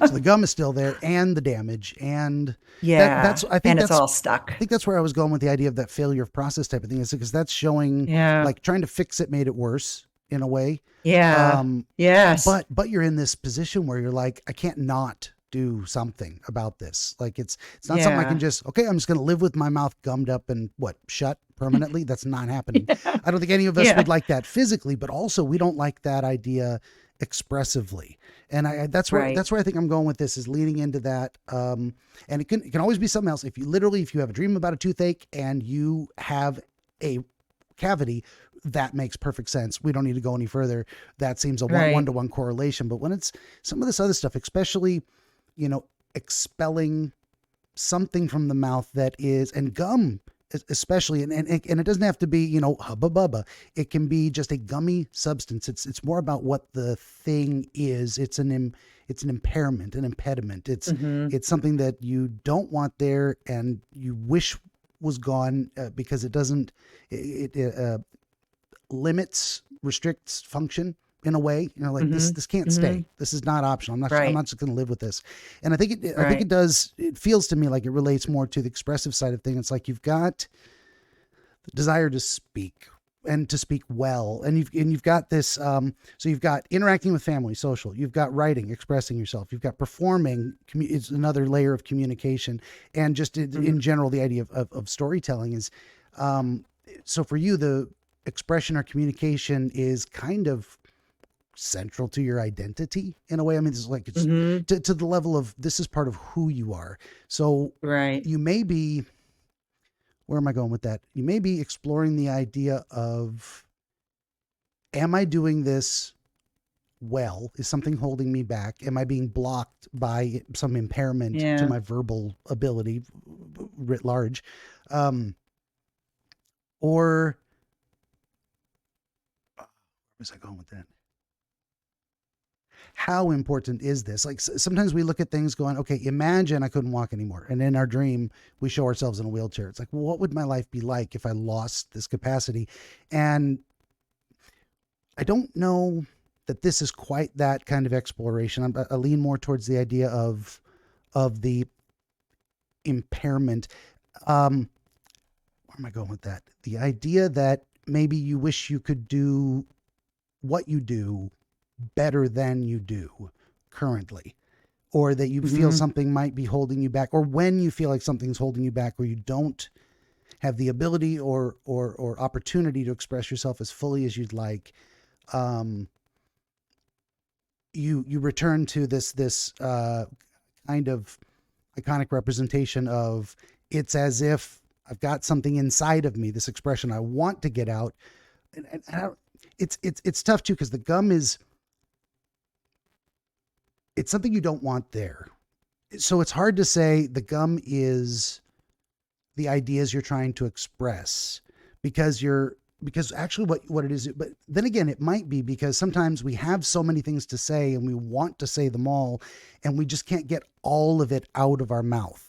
So the gum is still there, and the damage, and yeah, that's I think and it's that's all stuck. I think that's where I was going with the idea of that failure of process type of thing, is because that's showing Yeah, like trying to fix it made it worse in a way. yeah, Um, yes, but you're in this position where you're like, I can't not do something about this. Like it's not something I can yeah, just, okay, I'm just going to live with my mouth gummed up and what, shut permanently. That's not happening. I don't think any of us yeah, would like that physically, but also we don't like that idea expressively. And right. that's where I think I'm going with this, is leaning into that. And it can always be something else. If you have a dream about a toothache and you have a cavity, that makes perfect sense. We don't need to go any further. That seems a one Right. to one correlation. But when it's some of this other stuff, especially, expelling something from the mouth that is, and gum especially, and it doesn't have to be, hubba bubba. It can be just a gummy substance. It's more about what the thing is. It's an impairment, an impediment. It's Hmm. it's something that you don't want there, and you wish was gone, because it doesn't, it limits, restricts function in a way. Like this Hmm. this can't Hmm. stay. This is not optional. I'm Right. not just going to live with this. And I think it Right. does. It feels to me like it relates more to the expressive side of things. It's like you've got the desire to speak, and to speak well, and you've got this, so you've got interacting with family, social, you've got writing, expressing yourself, you've got performing, it's another layer of communication, and just in Hmm. general the idea of storytelling is, um, so for you, the expression or communication is kind of central to your identity in a way. I mean, it's like, it's Hmm. to the level of, this is part of who you are. So Right. you may be, where am I going with that? You may be exploring the idea of, am I doing this well? Is something holding me back? Am I being blocked by some impairment to Yeah. my verbal ability writ large? Um, or where was I going with that? How important is this? Like, sometimes we look at things going, okay, imagine I couldn't walk anymore. And in our dream, we show ourselves in a wheelchair. It's like, well, what would my life be like if I lost this capacity? And I don't know that this is quite that kind of exploration. I lean more towards the idea of the impairment. Where am I going with that? The idea that maybe you wish you could do what you do better than you do currently, or that you feel Hmm. something might be holding you back, or when you feel like something's holding you back, or you don't have the ability or opportunity to express yourself as fully as you'd like. um you return to this kind of iconic representation of, it's as if I've got something inside of me, this expression I want to get out. And I don't, it's tough too, because the gum is, it's something you don't want there. So it's hard to say the gum is the ideas you're trying to express, because actually what it is. But then again, it might be because sometimes we have so many things to say and we want to say them all, and we just can't get all of it out of our mouth,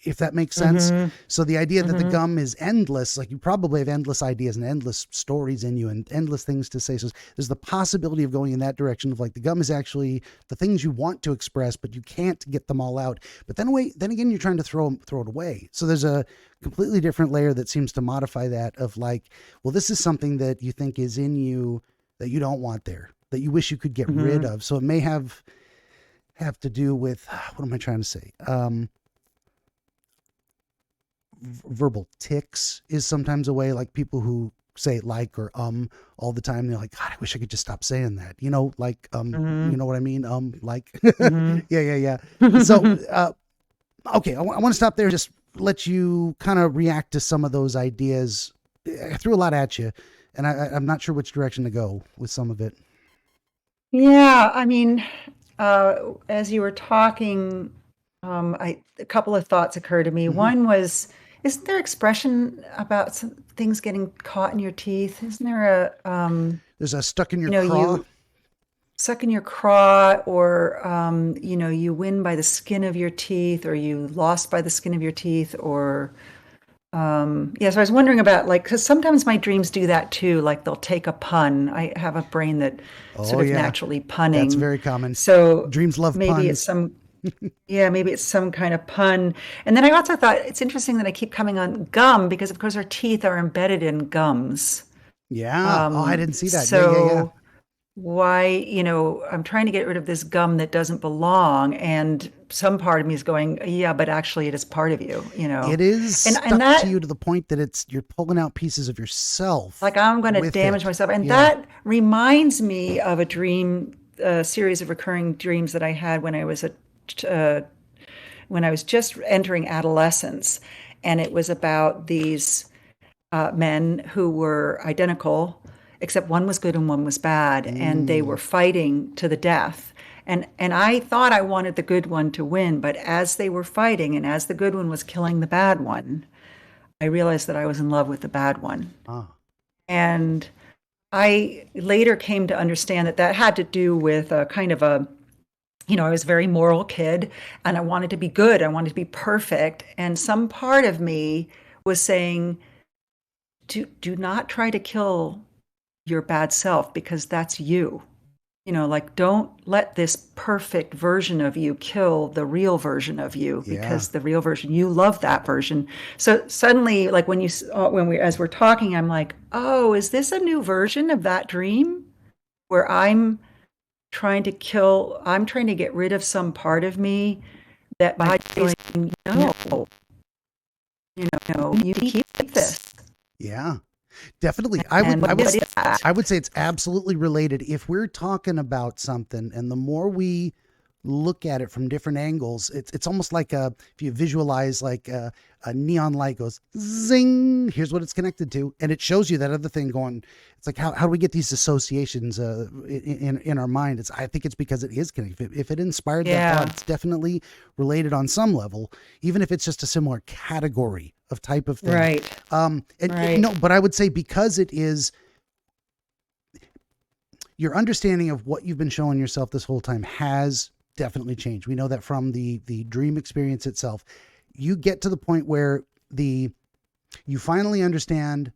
if that makes sense. Hmm. So the idea that the Hmm. gum is endless, like you probably have endless ideas and endless stories in you and endless things to say. So there's the possibility of going in that direction of, like, the gum is actually the things you want to express, but you can't get them all out. But then again, you're trying to throw it away. So there's a completely different layer that seems to modify that, of like, well, this is something that you think is in you that you don't want there, that you wish you could get rid Hmm. of. So it may have to do with, what am I trying to say? Verbal tics is sometimes a way, like people who say like or all the time. They're like, God, I wish I could just stop saying that. Like Mm-hmm. you know what I mean? Like Mm-hmm. yeah. So okay, I want to stop there. Just let you kind of react to some of those ideas. I threw a lot at you, and I'm not sure which direction to go with some of it. Yeah, I mean, as you were talking, a couple of thoughts occurred to me. Hmm. One was, isn't there expression about some things getting caught in your teeth? Isn't there There's a stuck in your craw. you suck in your craw, or you win by the skin of your teeth, or you lost by the skin of your teeth, or yeah. So I was wondering about, like, because sometimes my dreams do that too. Like they'll take a pun. I have a brain that Oh sort of yeah, naturally that's punning. very common. So Dreams love maybe it's puns. some, yeah, maybe it's some kind of pun. And then I also thought it's interesting that I keep coming on gum because, of course, our teeth are embedded in gums. Yeah. Oh, I didn't see that. Yeah. So why, I'm trying to get rid of this gum that doesn't belong, and some part of me is going, yeah, but actually it is part of you, It is and stuck to that, you to the point that you're pulling out pieces of yourself like, I'm going to with damage it. myself. And Yeah. that reminds me of a series of recurring dreams that I had uh, when I was just entering adolescence, and it was about these men who were identical, except one was good and one was bad, and they were Mm. fighting to the death. And I thought I wanted the good one to win, but as they were fighting and as the good one was killing the bad one, I realized that I was in love with the bad one. Ah. And I later came to understand that that had to do with a kind of a, I was a very moral kid and I wanted to be good. I wanted to be perfect. And some part of me was saying, do not try to kill your bad self because that's you. Like, don't let this perfect version of you kill the real version of you, Yeah. because the real version, you love that version. So suddenly, like, as we're talking, I'm like, oh, is this a new version of that dream where I'm trying to get rid of some part of me that my body's saying, no, you keep this. Yeah. Definitely. I would And I what would is that? I would say it's absolutely related. If we're talking about something and the more we look at it from different angles, it's almost like if you visualize like a neon light goes zing, here's what it's connected to, and it shows you that other thing going. It's like how do we get these associations in our mind? I think it's because it is connected. If it inspired that thought, Yeah, it's definitely related on some level, even if it's just a similar category of type of thing. right, And right. no, but I would say because it is your understanding of what you've been showing yourself this whole time has definitely changed. We know that from the dream experience itself. You get to the point where you finally understand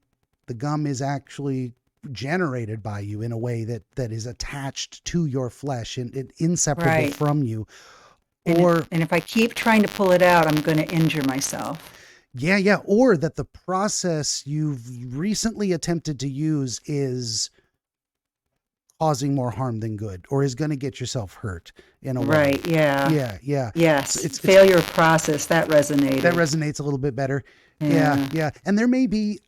the gum is actually generated by you in a way that is attached to your flesh and inseparable Right. from you. And Or and if I keep trying to pull it out, I'm going to injure myself. yeah, or that the process you've recently attempted to use is causing more harm than good, or is going to get yourself hurt in a way. Right. Yeah. Yeah. So Yes. it's Failure of process. That that resonated. resonates a little bit better. Yeah. Yeah. And there may be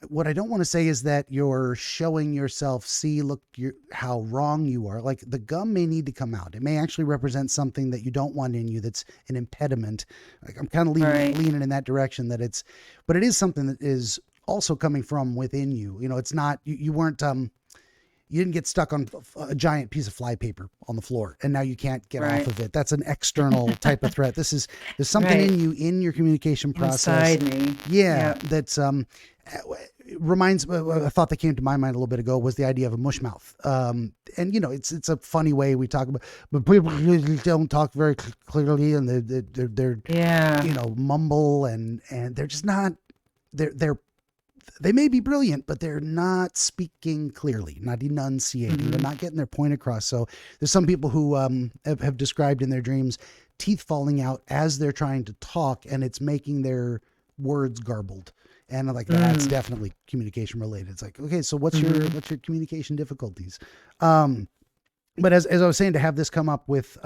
what I don't want to say is that you're showing yourself, see, look, how wrong you are. Like the gum may need to come out. It may actually represent something that you don't want in you that's an impediment. Like I'm kind of Right. leaning in that direction but it is something that is also coming from within you. It's not, you weren't, you didn't get stuck on a giant piece of flypaper on the floor and now you can't get off Right. of it. That's an external type of threat. There's something Right. in you, in your communication process. Inside me. Yeah. Yep. That's, reminds a thought that came to my mind a little bit ago was the idea of a mush mouth. And it's a funny way we talk about, but people don't talk very clearly and they're Yeah. mumble and they're just not, they may be brilliant, but they're not speaking clearly, not enunciating. They're Hmm. not getting their point across. So there's some people who have described in their dreams teeth falling out as they're trying to talk, and it's making their words garbled. And like that's Mm. definitely communication related. It's like, okay, so Hmm. what's your communication difficulties? Um, but as I was saying, to have this come up with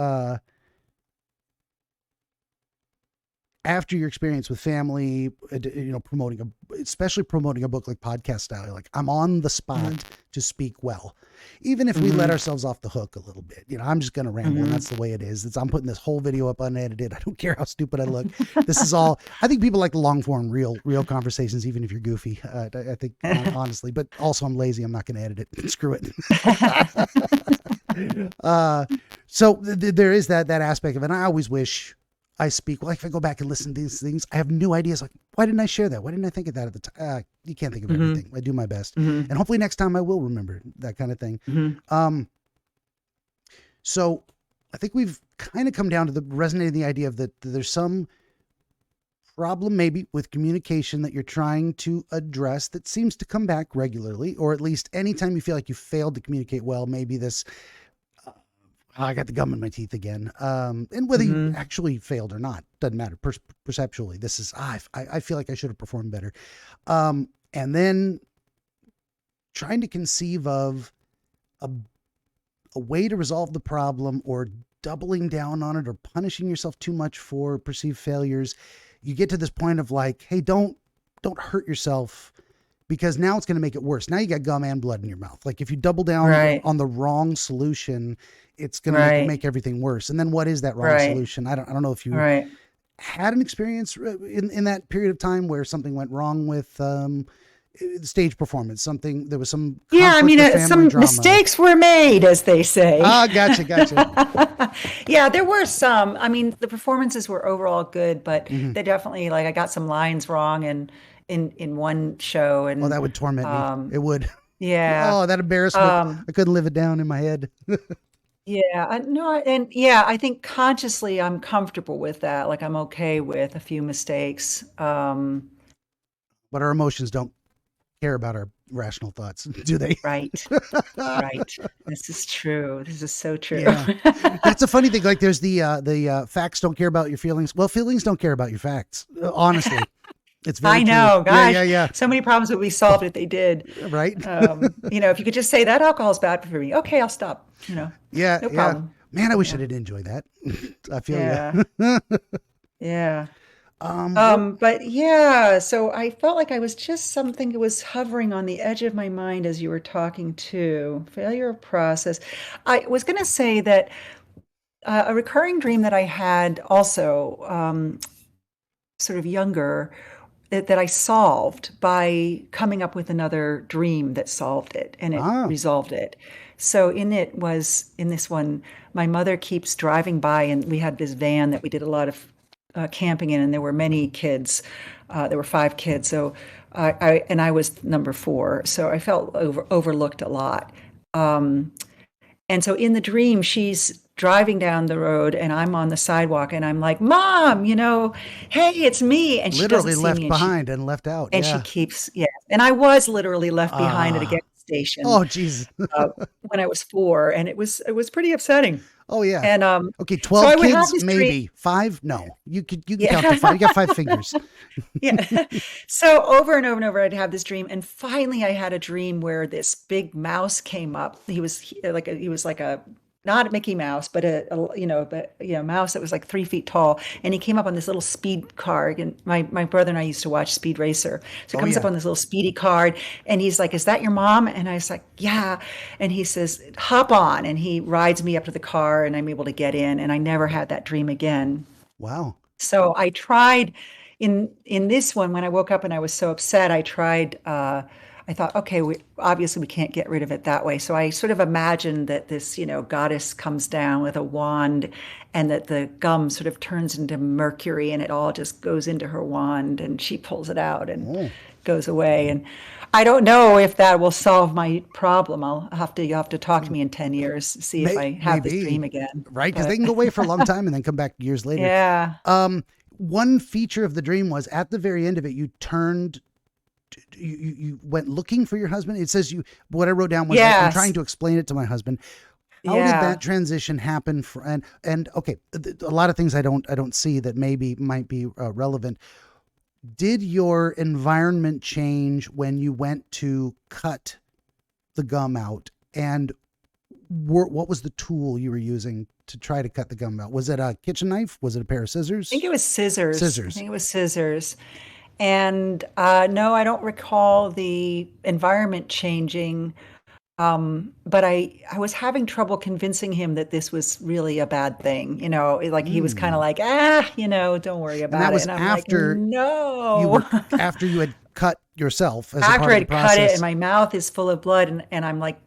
after your experience with family, especially promoting a book like podcast style, you're like, I'm on the spot to speak well, even if we let ourselves off the hook a little bit. I'm just going to ramble, and that's the way it is. I'm putting this whole video up unedited. I don't care how stupid I look. This is all. I think people like the long form, real conversations, even if you're goofy. I think honestly, but also I'm lazy. I'm not going to edit it. Screw it. So there is that aspect of it. And I always wish I speak. Well, if I go back and listen to these things, I have new ideas. Like, why didn't I share that? Why didn't I think of that at the time? You can't think of everything. I do my best. And hopefully next time I will remember that kind of thing. So I think we've kind of come down to resonating the idea of that there's some problem maybe with communication that you're trying to address that seems to come back regularly, or at least anytime you feel like you failed to communicate well, maybe this, I got the gum in my teeth again. And whether you actually failed or not, doesn't matter. Perceptually, this is, I feel like I should have performed better. And then trying to conceive of a way to resolve the problem, or doubling down on it, or punishing yourself too much for perceived failures. You get to this point of like, hey, don't hurt yourself, because now it's going to make it worse. Now you got gum and blood in your mouth. Like if you double down on the wrong solution, it's going to make everything worse. And then what is that wrong solution? I don't know if you had an experience in that period of time where something went wrong with stage performance. There was some some drama. Mistakes were made, as they say. Gotcha. Yeah, there were some. I mean, the performances were overall good, but they definitely, like, I got some lines wrong in one show, and that would torment me. It would. Yeah. Oh, that embarrassment. I couldn't live it down in my head. I think consciously I'm comfortable with that. Like, I'm okay with a few mistakes. But our emotions don't care about our rational thoughts, do they? Right. This is true. This is so true. Yeah. That's a funny thing. Like, there's the facts don't care about your feelings. Well, feelings don't care about your facts. Honestly, it's very I know, true. gosh. Yeah. So many problems would be solved if they did. Right. If you could just say that alcohol's bad for me. Okay, I'll stop. Yeah. No problem. Man, I wish I did enjoy that. I feel Yeah. But yeah, so I felt like I was just something that was hovering on the edge of my mind as you were talking too. Failure of process. I was going to say that a recurring dream that I had also, sort of younger, that I solved by coming up with another dream that solved it, and it resolved it. So in this one, my mother keeps driving by, and we had this van that we did a lot of camping in, and there were many kids. There were 5 kids. So I was number 4. So I felt overlooked a lot. And so in the dream, she's driving down the road, and I'm on the sidewalk, and I'm like, "Mom, hey, it's me." And she literally doesn't see left me, behind and left out. and she keeps, and I was literally left behind at a gas station. Oh, geez. When I was 4, and it was pretty upsetting. Oh yeah. And okay, 12 so I would have kids, this maybe dream. 5. No, you can count to 5. You got 5 fingers. Yeah. So over and over and over, I'd have this dream, and finally, I had a dream where this big mouse came up. He was like a not a Mickey Mouse, but a mouse that was like 3 feet tall, and he came up on this little speed car. And my brother and I used to watch Speed Racer, so he comes up on this little speedy car, and he's like, "Is that your mom?" And I was like, "Yeah." And he says, "Hop on," and he rides me up to the car, and I'm able to get in, and I never had that dream again. Wow. So I tried in this one, when I woke up and I was so upset, I tried. I thought, okay, obviously we can't get rid of it that way. So I sort of imagined that this, goddess comes down with a wand, and that the gum sort of turns into mercury, and it all just goes into her wand, and she pulls it out and goes away. And I don't know if that will solve my problem. You'll have to talk to me in 10 years, see if I have this dream again. Right, because they can go away for a long time and then come back years later. Yeah. One feature of the dream was at the very end of it, you went looking for your husband. It says what I wrote down was, I'm trying to explain it to my husband. How did that transition happen? And okay, a lot of things I don't see that might be relevant. Did your environment change when you went to cut the gum out? And what was the tool you were using to try to cut the gum out? Was it a kitchen knife? Was it a pair of I think scissors? it was scissors. I Scissors. think it was scissors. And no, I don't recall the environment changing. But I was having trouble convincing him that this was really a bad thing. Like he was kind of Mm. like, don't worry And about that it. was And I'm like, after you no. were after you had cut yourself as a After part of the I'd cut it and process. my mouth is full of blood, and I'm like,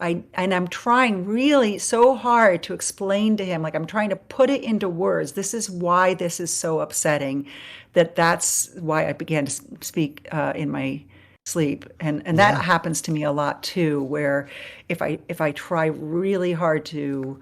I'm trying really so hard to explain to him, like I'm trying to put it into words. This is why this is so upsetting, that's why I began to speak in my sleep. And that Yeah. happens to me a lot too, where if I try really hard to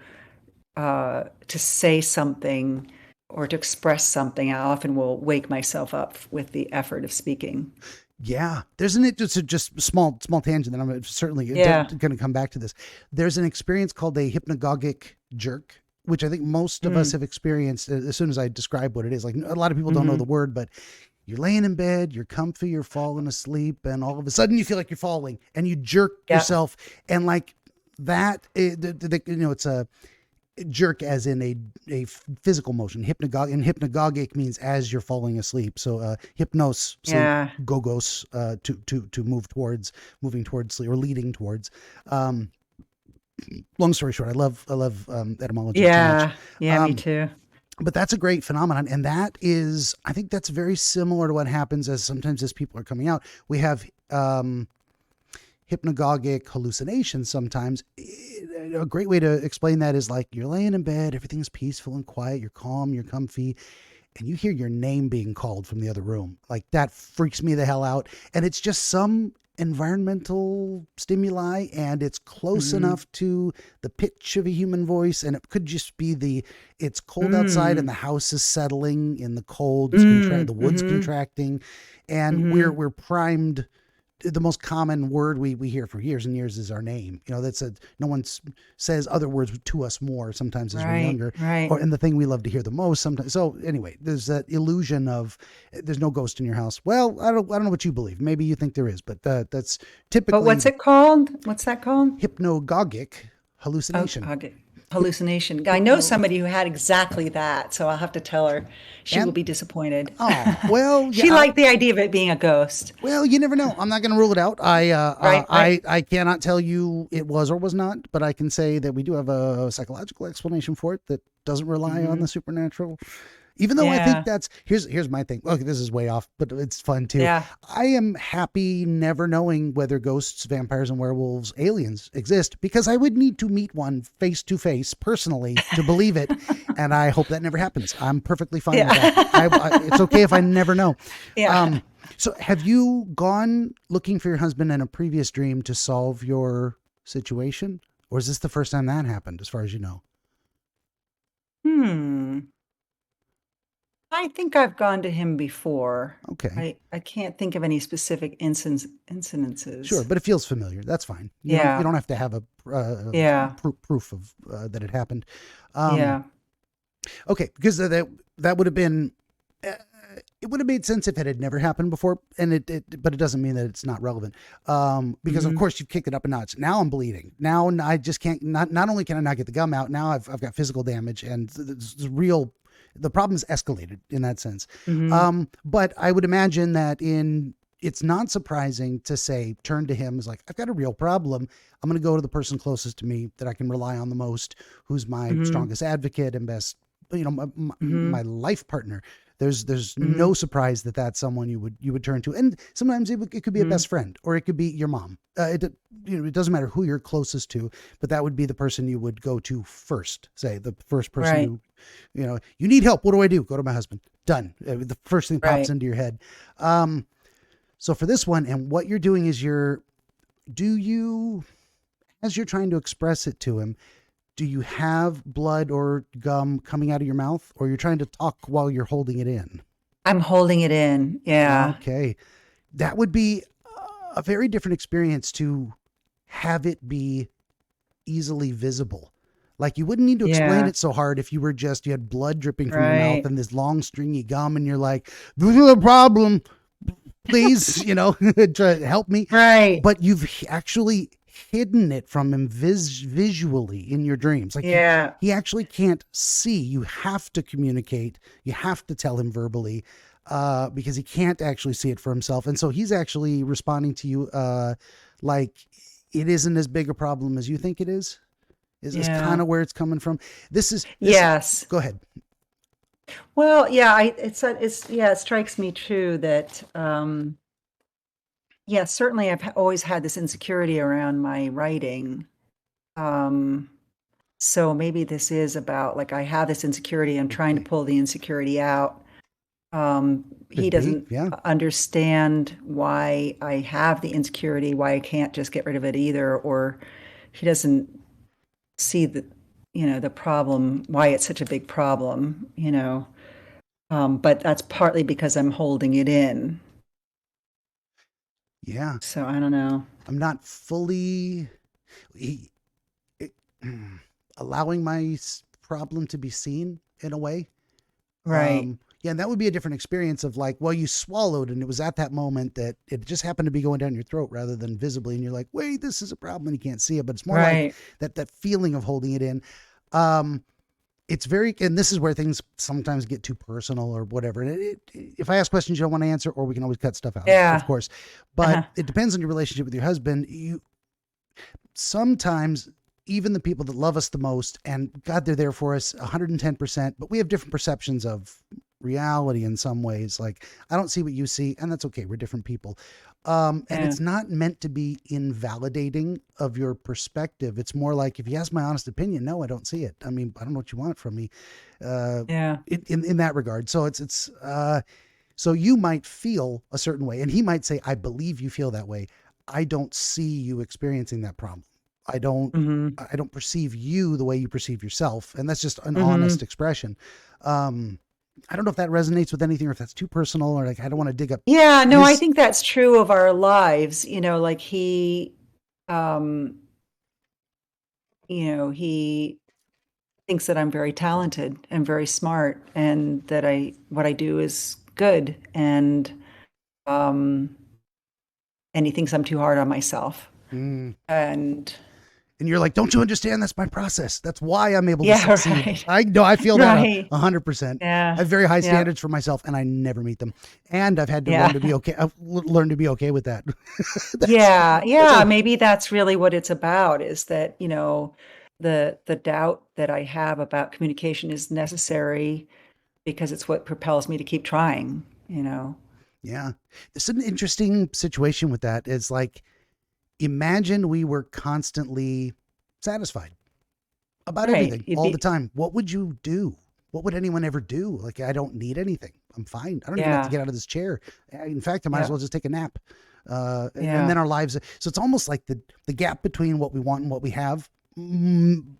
say something or to express something, I often will wake myself up with the effort of speaking. Yeah, there's an just a small tangent that I'm certainly going Yeah. to come back to this. There's an experience called a hypnagogic jerk, which I think most of us Mm. have experienced as soon as I describe what it is. Like a lot of people don't know Hmm. the word, but you're laying in bed, you're comfy, you're falling asleep, and all of a sudden you feel like you're falling, and you jerk Yeah. yourself, and like that, it's a jerk as in a physical motion. Hypnagogic means as you're falling asleep. So hypnos, sleep, Yeah. gogos, to moving towards sleep or leading towards. Um, Long story short, I love etymology too much. Yeah. Yeah, me Um, too. but that's a great phenomenon, and I think that's very similar to what happens as sometimes as people are coming out. We have hypnagogic hallucinations sometimes. A great way to explain that is like you're laying in bed, everything's peaceful and quiet, you're calm, you're comfy, and you hear your name being called from the other room. Like that freaks me the hell out. And it's just some environmental stimuli, and it's close Hmm. enough to the pitch of a human voice, and it could just be it's cold outside and Mm. the house is settling in the cold, Mm. the wood's Hmm. contracting, and we're Hmm. we're primed. The most common word we hear for years and years is our name. No one says other words to us more sometimes as we're Right. younger, Right. and the thing we love to hear the most sometimes. So anyway, there's that illusion of there's no ghost in your house. Well, I don't know what you believe. Maybe you think there is, but that's But typically what's it called? What's that called? hypnagogic Oh, hallucination. okay. Hallucination. I know somebody who had exactly that, so I'll have to tell her. She will And be disappointed. oh well, She yeah. liked the idea of it being a ghost. Well, you never know. I'm not going to rule it out. Right, right. I cannot tell you it was or was not, but I can say that we do have a psychological explanation for it that doesn't rely on Hmm. the supernatural. Even though I think Yeah. that's here's my thing. Okay, this is way off, but it's fun too. Yeah. I am happy never knowing whether ghosts, vampires, and werewolves, aliens exist because I would need to meet one face to face personally to believe it, and I hope that never happens. I'm perfectly fine with that. Yeah. It's okay if I never know. Yeah. So have you gone looking for your husband in a previous dream to solve your situation? Or is this the first time that happened, as far as you know? Hmm. I think I've gone to him before. Okay. I can't think of any specific Sure, incidences. but it feels familiar. That's fine. You Yeah. don't have to have a Yeah. proof of that it happened. Um, Yeah. okay, because that would have been uh, it would have made sense if it had never happened before, and but it doesn't mean that it's not relevant. Because of Hmm. course you've kicked it up a notch. Now I'm bleeding. Now I just can't. Not only can I not get the gum out, now I've got physical damage, and the real the problem's escalated in that sense. Hmm. But I would imagine that it's not surprising to say, turn to him as like, I've got a real problem. I'm going to go to the person closest to me that I can rely on the most, who's my Hmm. strongest advocate and best, Hmm. my life partner. There's Hmm. no surprise that that's someone you would turn to. And sometimes it could be a Hmm. best friend, or it could be your mom. It doesn't matter who you're closest to, but that would be the person you would go to first. Say the first person Right. you need help. What do I do? Go to my husband. Done. The first thing that pops Right. into your head. So for this one, and what you're doing is as you're trying to express it to him, do you have blood or gum coming out of your mouth, or you're trying to talk while you're holding it in? I'm holding it in. Yeah. Okay. That would be a very different experience to have it be easily visible. Like you wouldn't need to explain Yeah. it so hard if you had blood dripping from your mouth Right. and this long stringy gum, and you're like, this is a problem. Please, try to help me. Right. But you've actually hidden it from him visually in your dreams. Like Yeah. he actually can't see. You have to communicate. You have to tell him verbally, because he can't actually see it for himself. And so he's actually responding to you, like it isn't as big a problem as you think it is kind Yeah. of where it's coming from. This, Yes. go ahead. Well, yeah, yeah, it strikes me too that yeah, certainly always had this insecurity around my writing. Um so maybe this is about like I have this insecurity, I'm trying to Okay. pull the insecurity out. He Could be. doesn't Yeah. understand why I have the insecurity, why I can't just get rid of it either, or he doesn't see the problem, why it's such a big problem. But that's partly because I'm holding it in. Yeah. So I don't know. I'm not fully he, it, allowing my problem to be seen in a way. Right. Yeah, and that would be a different experience of like, well, you swallowed and it was at that moment that it just happened to be going down your throat rather than visibly. And you're like, wait, this is a problem and you can't see it, but it's more like Right. that feeling of holding it in. Um, it's very, and this is where things sometimes get too personal or whatever. And if I ask questions you don't want to answer, or we can always cut stuff out, of Yeah. course, Uh-huh. but it depends on your relationship with your husband. Sometimes even the people that love us the most, and God, they're there for us 110%, but we have different perceptions of reality in some ways. Like, I don't see what you see, and that's okay. We're different people. And Yeah. it's not meant to be invalidating of your perspective. It's more like, if you ask my honest opinion, no, I don't see it. I mean, I don't know what you want from me, Yeah. in that regard. So so you might feel a certain way and he might say, I believe you feel that way. I don't see you experiencing that problem. I don't, Mm-hmm. I don't perceive you the way you perceive yourself. And that's just an Mm-hmm. honest expression. I don't know if that resonates with anything or if that's too personal or like, I don't want to dig up Yeah, no, I his, think that's true of our lives. Like um, he thinks that I'm very talented and very smart and that what I do is good um and he thinks I'm too hard on myself. mm, And and you're like, don't you understand? That's my process. That's why I'm able to yeah, succeed. right. I know I feel that Right. 100%. I Yeah. have very high Yeah. standards for myself and I never meet them. And I've had to learn Yeah. to be okay. I've learned to be okay with that. that's, Yeah. that's Yeah. a, Maybe that's really what it's about is that, the doubt that I have about communication is necessary because it's what propels me to keep trying. yeah. It's an interesting situation with that. It's like, imagine we were constantly satisfied about Right. everything You'd all the be, time. What would you do? What would anyone ever do? Like, I don't need anything. I'm fine. I don't even have to yeah. get out of this chair. In fact, I might as Yeah. well just take a nap. And Yeah. then our lives. So it's almost like the gap between what we want and what we have,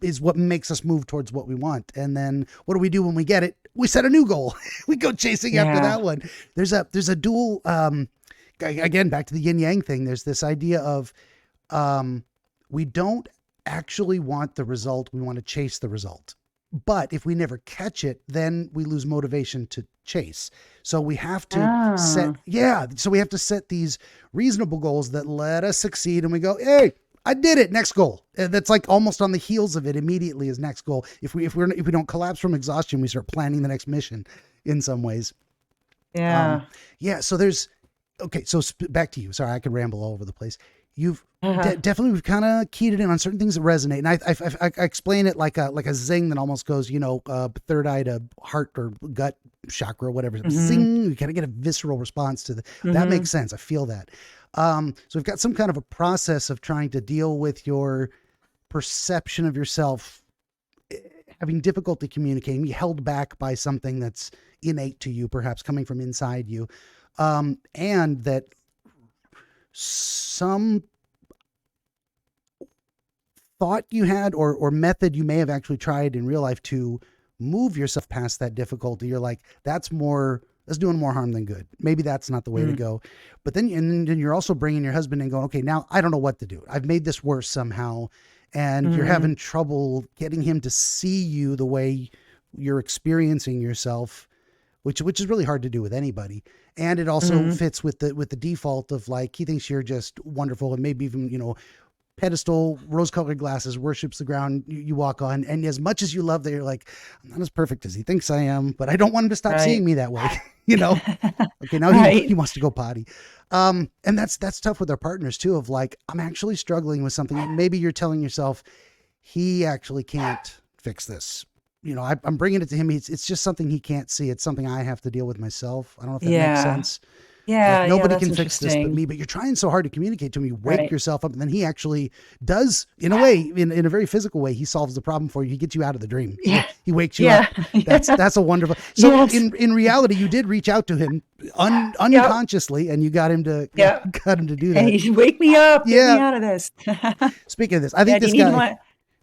is what makes us move towards what we want. And then what do we do when we get it? We set a new goal. We go chasing after Yeah. that one. There's a dual, again, back to the yin yang thing. There's this idea of, we don't actually want the result. We want to chase the result. But if we never catch it, then we lose motivation to chase. So we have to Ah. so we have to set these reasonable goals that let us succeed. And we go, hey, I did it. Next goal. That's like almost on the heels of it immediately is next goal. If we don't collapse from exhaustion, we start planning the next mission in some ways. Yeah. Yeah. So okay. So back to you. Sorry, I could ramble all over the place. You've Uh-huh. definitely, we've kind of keyed it in on certain things that resonate. And I explain it like a zing that almost goes, third eye to heart or gut chakra, whatever. Mm-hmm. Zing. You kind of get a visceral response to that Mm-hmm. makes sense. I feel that. So we've got some kind of a process of trying to deal with your perception of yourself, having difficulty communicating, be held back by something that's innate to you, perhaps coming from inside you. And that some thought you had or method you may have actually tried in real life to move yourself past that difficulty. You're like, that's doing more harm than good. Maybe that's not the way to go. But then you're also bringing your husband and going, okay, now I don't know what to do. I've made this worse somehow. And you're Mm-hmm. having trouble getting him to see you the way you're experiencing yourself, which is really hard to do with anybody. And it also Mm-hmm. fits with the default of like, he thinks you're just wonderful and maybe even, pedestal, rose-colored glasses, worships the ground you walk on. And as much as you love that, you're like, I'm not as perfect as he thinks I am, but I don't want him to stop seeing me that way. Okay, now he wants to go potty. And that's tough with our partners too, of like, I'm actually struggling with something. And maybe you're telling yourself, he actually can't fix this. I'm bringing it to him. It's just something he can't see. It's something I have to deal with myself. I don't know if that makes sense. Yeah. Like, nobody can fix this but me, but you're trying so hard to communicate to him. You wake yourself up, and then he actually does, in a way, in a very physical way, he solves the problem for you. He gets you out of the dream. Yeah. He wakes you up. That's a wonderful. So in reality, you did reach out to him unconsciously, and you got him to do that. Hey, wake me up. Get me out of this. Speaking of this, I think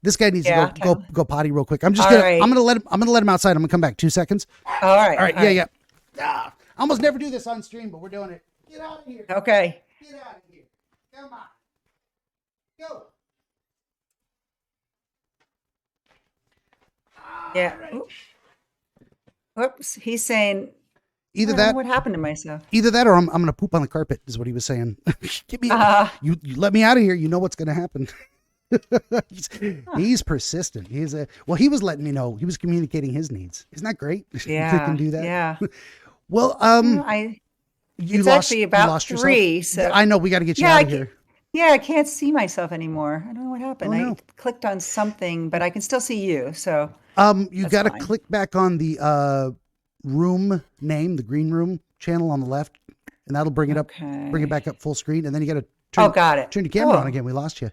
this guy needs to go potty real quick. I'm gonna let him outside. I'm gonna come back 2 seconds. All right. Yeah. I almost never do this on stream, but we're doing it. Get out of here. Okay. Get out of here. Come on. Go. Yeah. Right. Whoops. He's saying, either that. What happened to myself? Either that, or I'm going to poop on the carpet, is what he was saying. Get me out. You let me out of here. You know what's going to happen. He's persistent. He was letting me know. He was communicating his needs. Isn't that great? Yeah. He can do that. Yeah. Well, it's actually about 3. So I know we got to get you out of here. Yeah, I can't see myself anymore. I don't know what happened. I clicked on something, but I can still see you. So you got to click back on the room name, the green room channel on the left, and that'll bring it up, bring it back up full screen, and then you got to turn your camera on again. We lost you.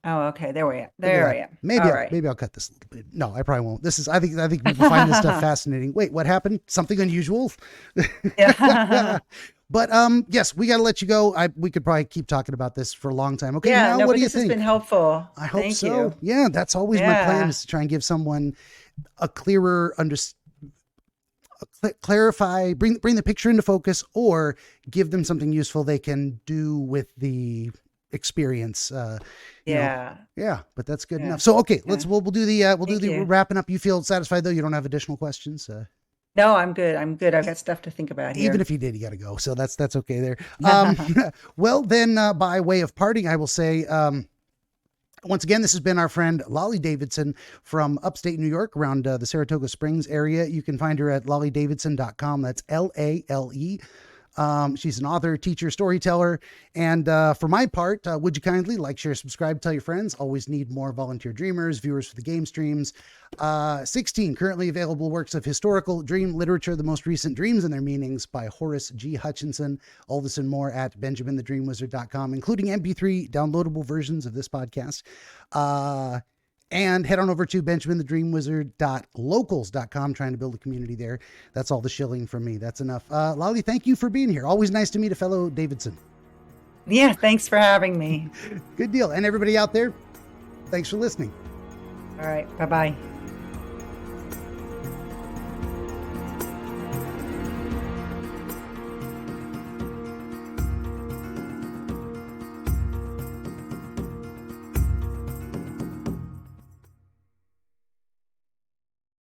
Oh, okay. There I am. Maybe I'll cut this a little bit. No, I probably won't. I think people find this stuff fascinating. Wait, what happened? Something unusual? Yeah. But yes, we got to let you go. We could probably keep talking about this for a long time. Okay, yeah, now what do you this think? Has been helpful. I hope Thank so. You. Yeah, that's always my plan, is to try and give someone a clearer clarify, bring the picture into focus, or give them something useful they can do with the experience. Yeah, but that's good enough. So okay, we'll do the wrapping up. You feel satisfied though? You don't have additional questions? No, I'm good. I've got stuff to think about here. Even if you did, you got to go. So that's okay there. Well then, by way of parting, I will say, once again, this has been our friend Lâle Davidson from upstate New York, around the Saratoga Springs area. You can find her at laledavidson.com. That's LALE. She's an author, teacher, storyteller. And for my part, would you kindly like, share, subscribe, tell your friends? Always need more volunteer dreamers, viewers for the game streams. 16 currently available works of historical dream literature, the most recent Dreams and Their Meanings by Horace G. Hutchinson. All this and more at benjaminthedreamwizard.com, including MP3 downloadable versions of this podcast. And head on over to benjaminthedreamwizard.locals.com, trying to build a community there. That's all the shilling from me. That's enough. Lâle, thank you for being here. Always nice to meet a fellow Davidson. Yeah, thanks for having me. Good deal. And everybody out there, thanks for listening. All right. Bye-bye.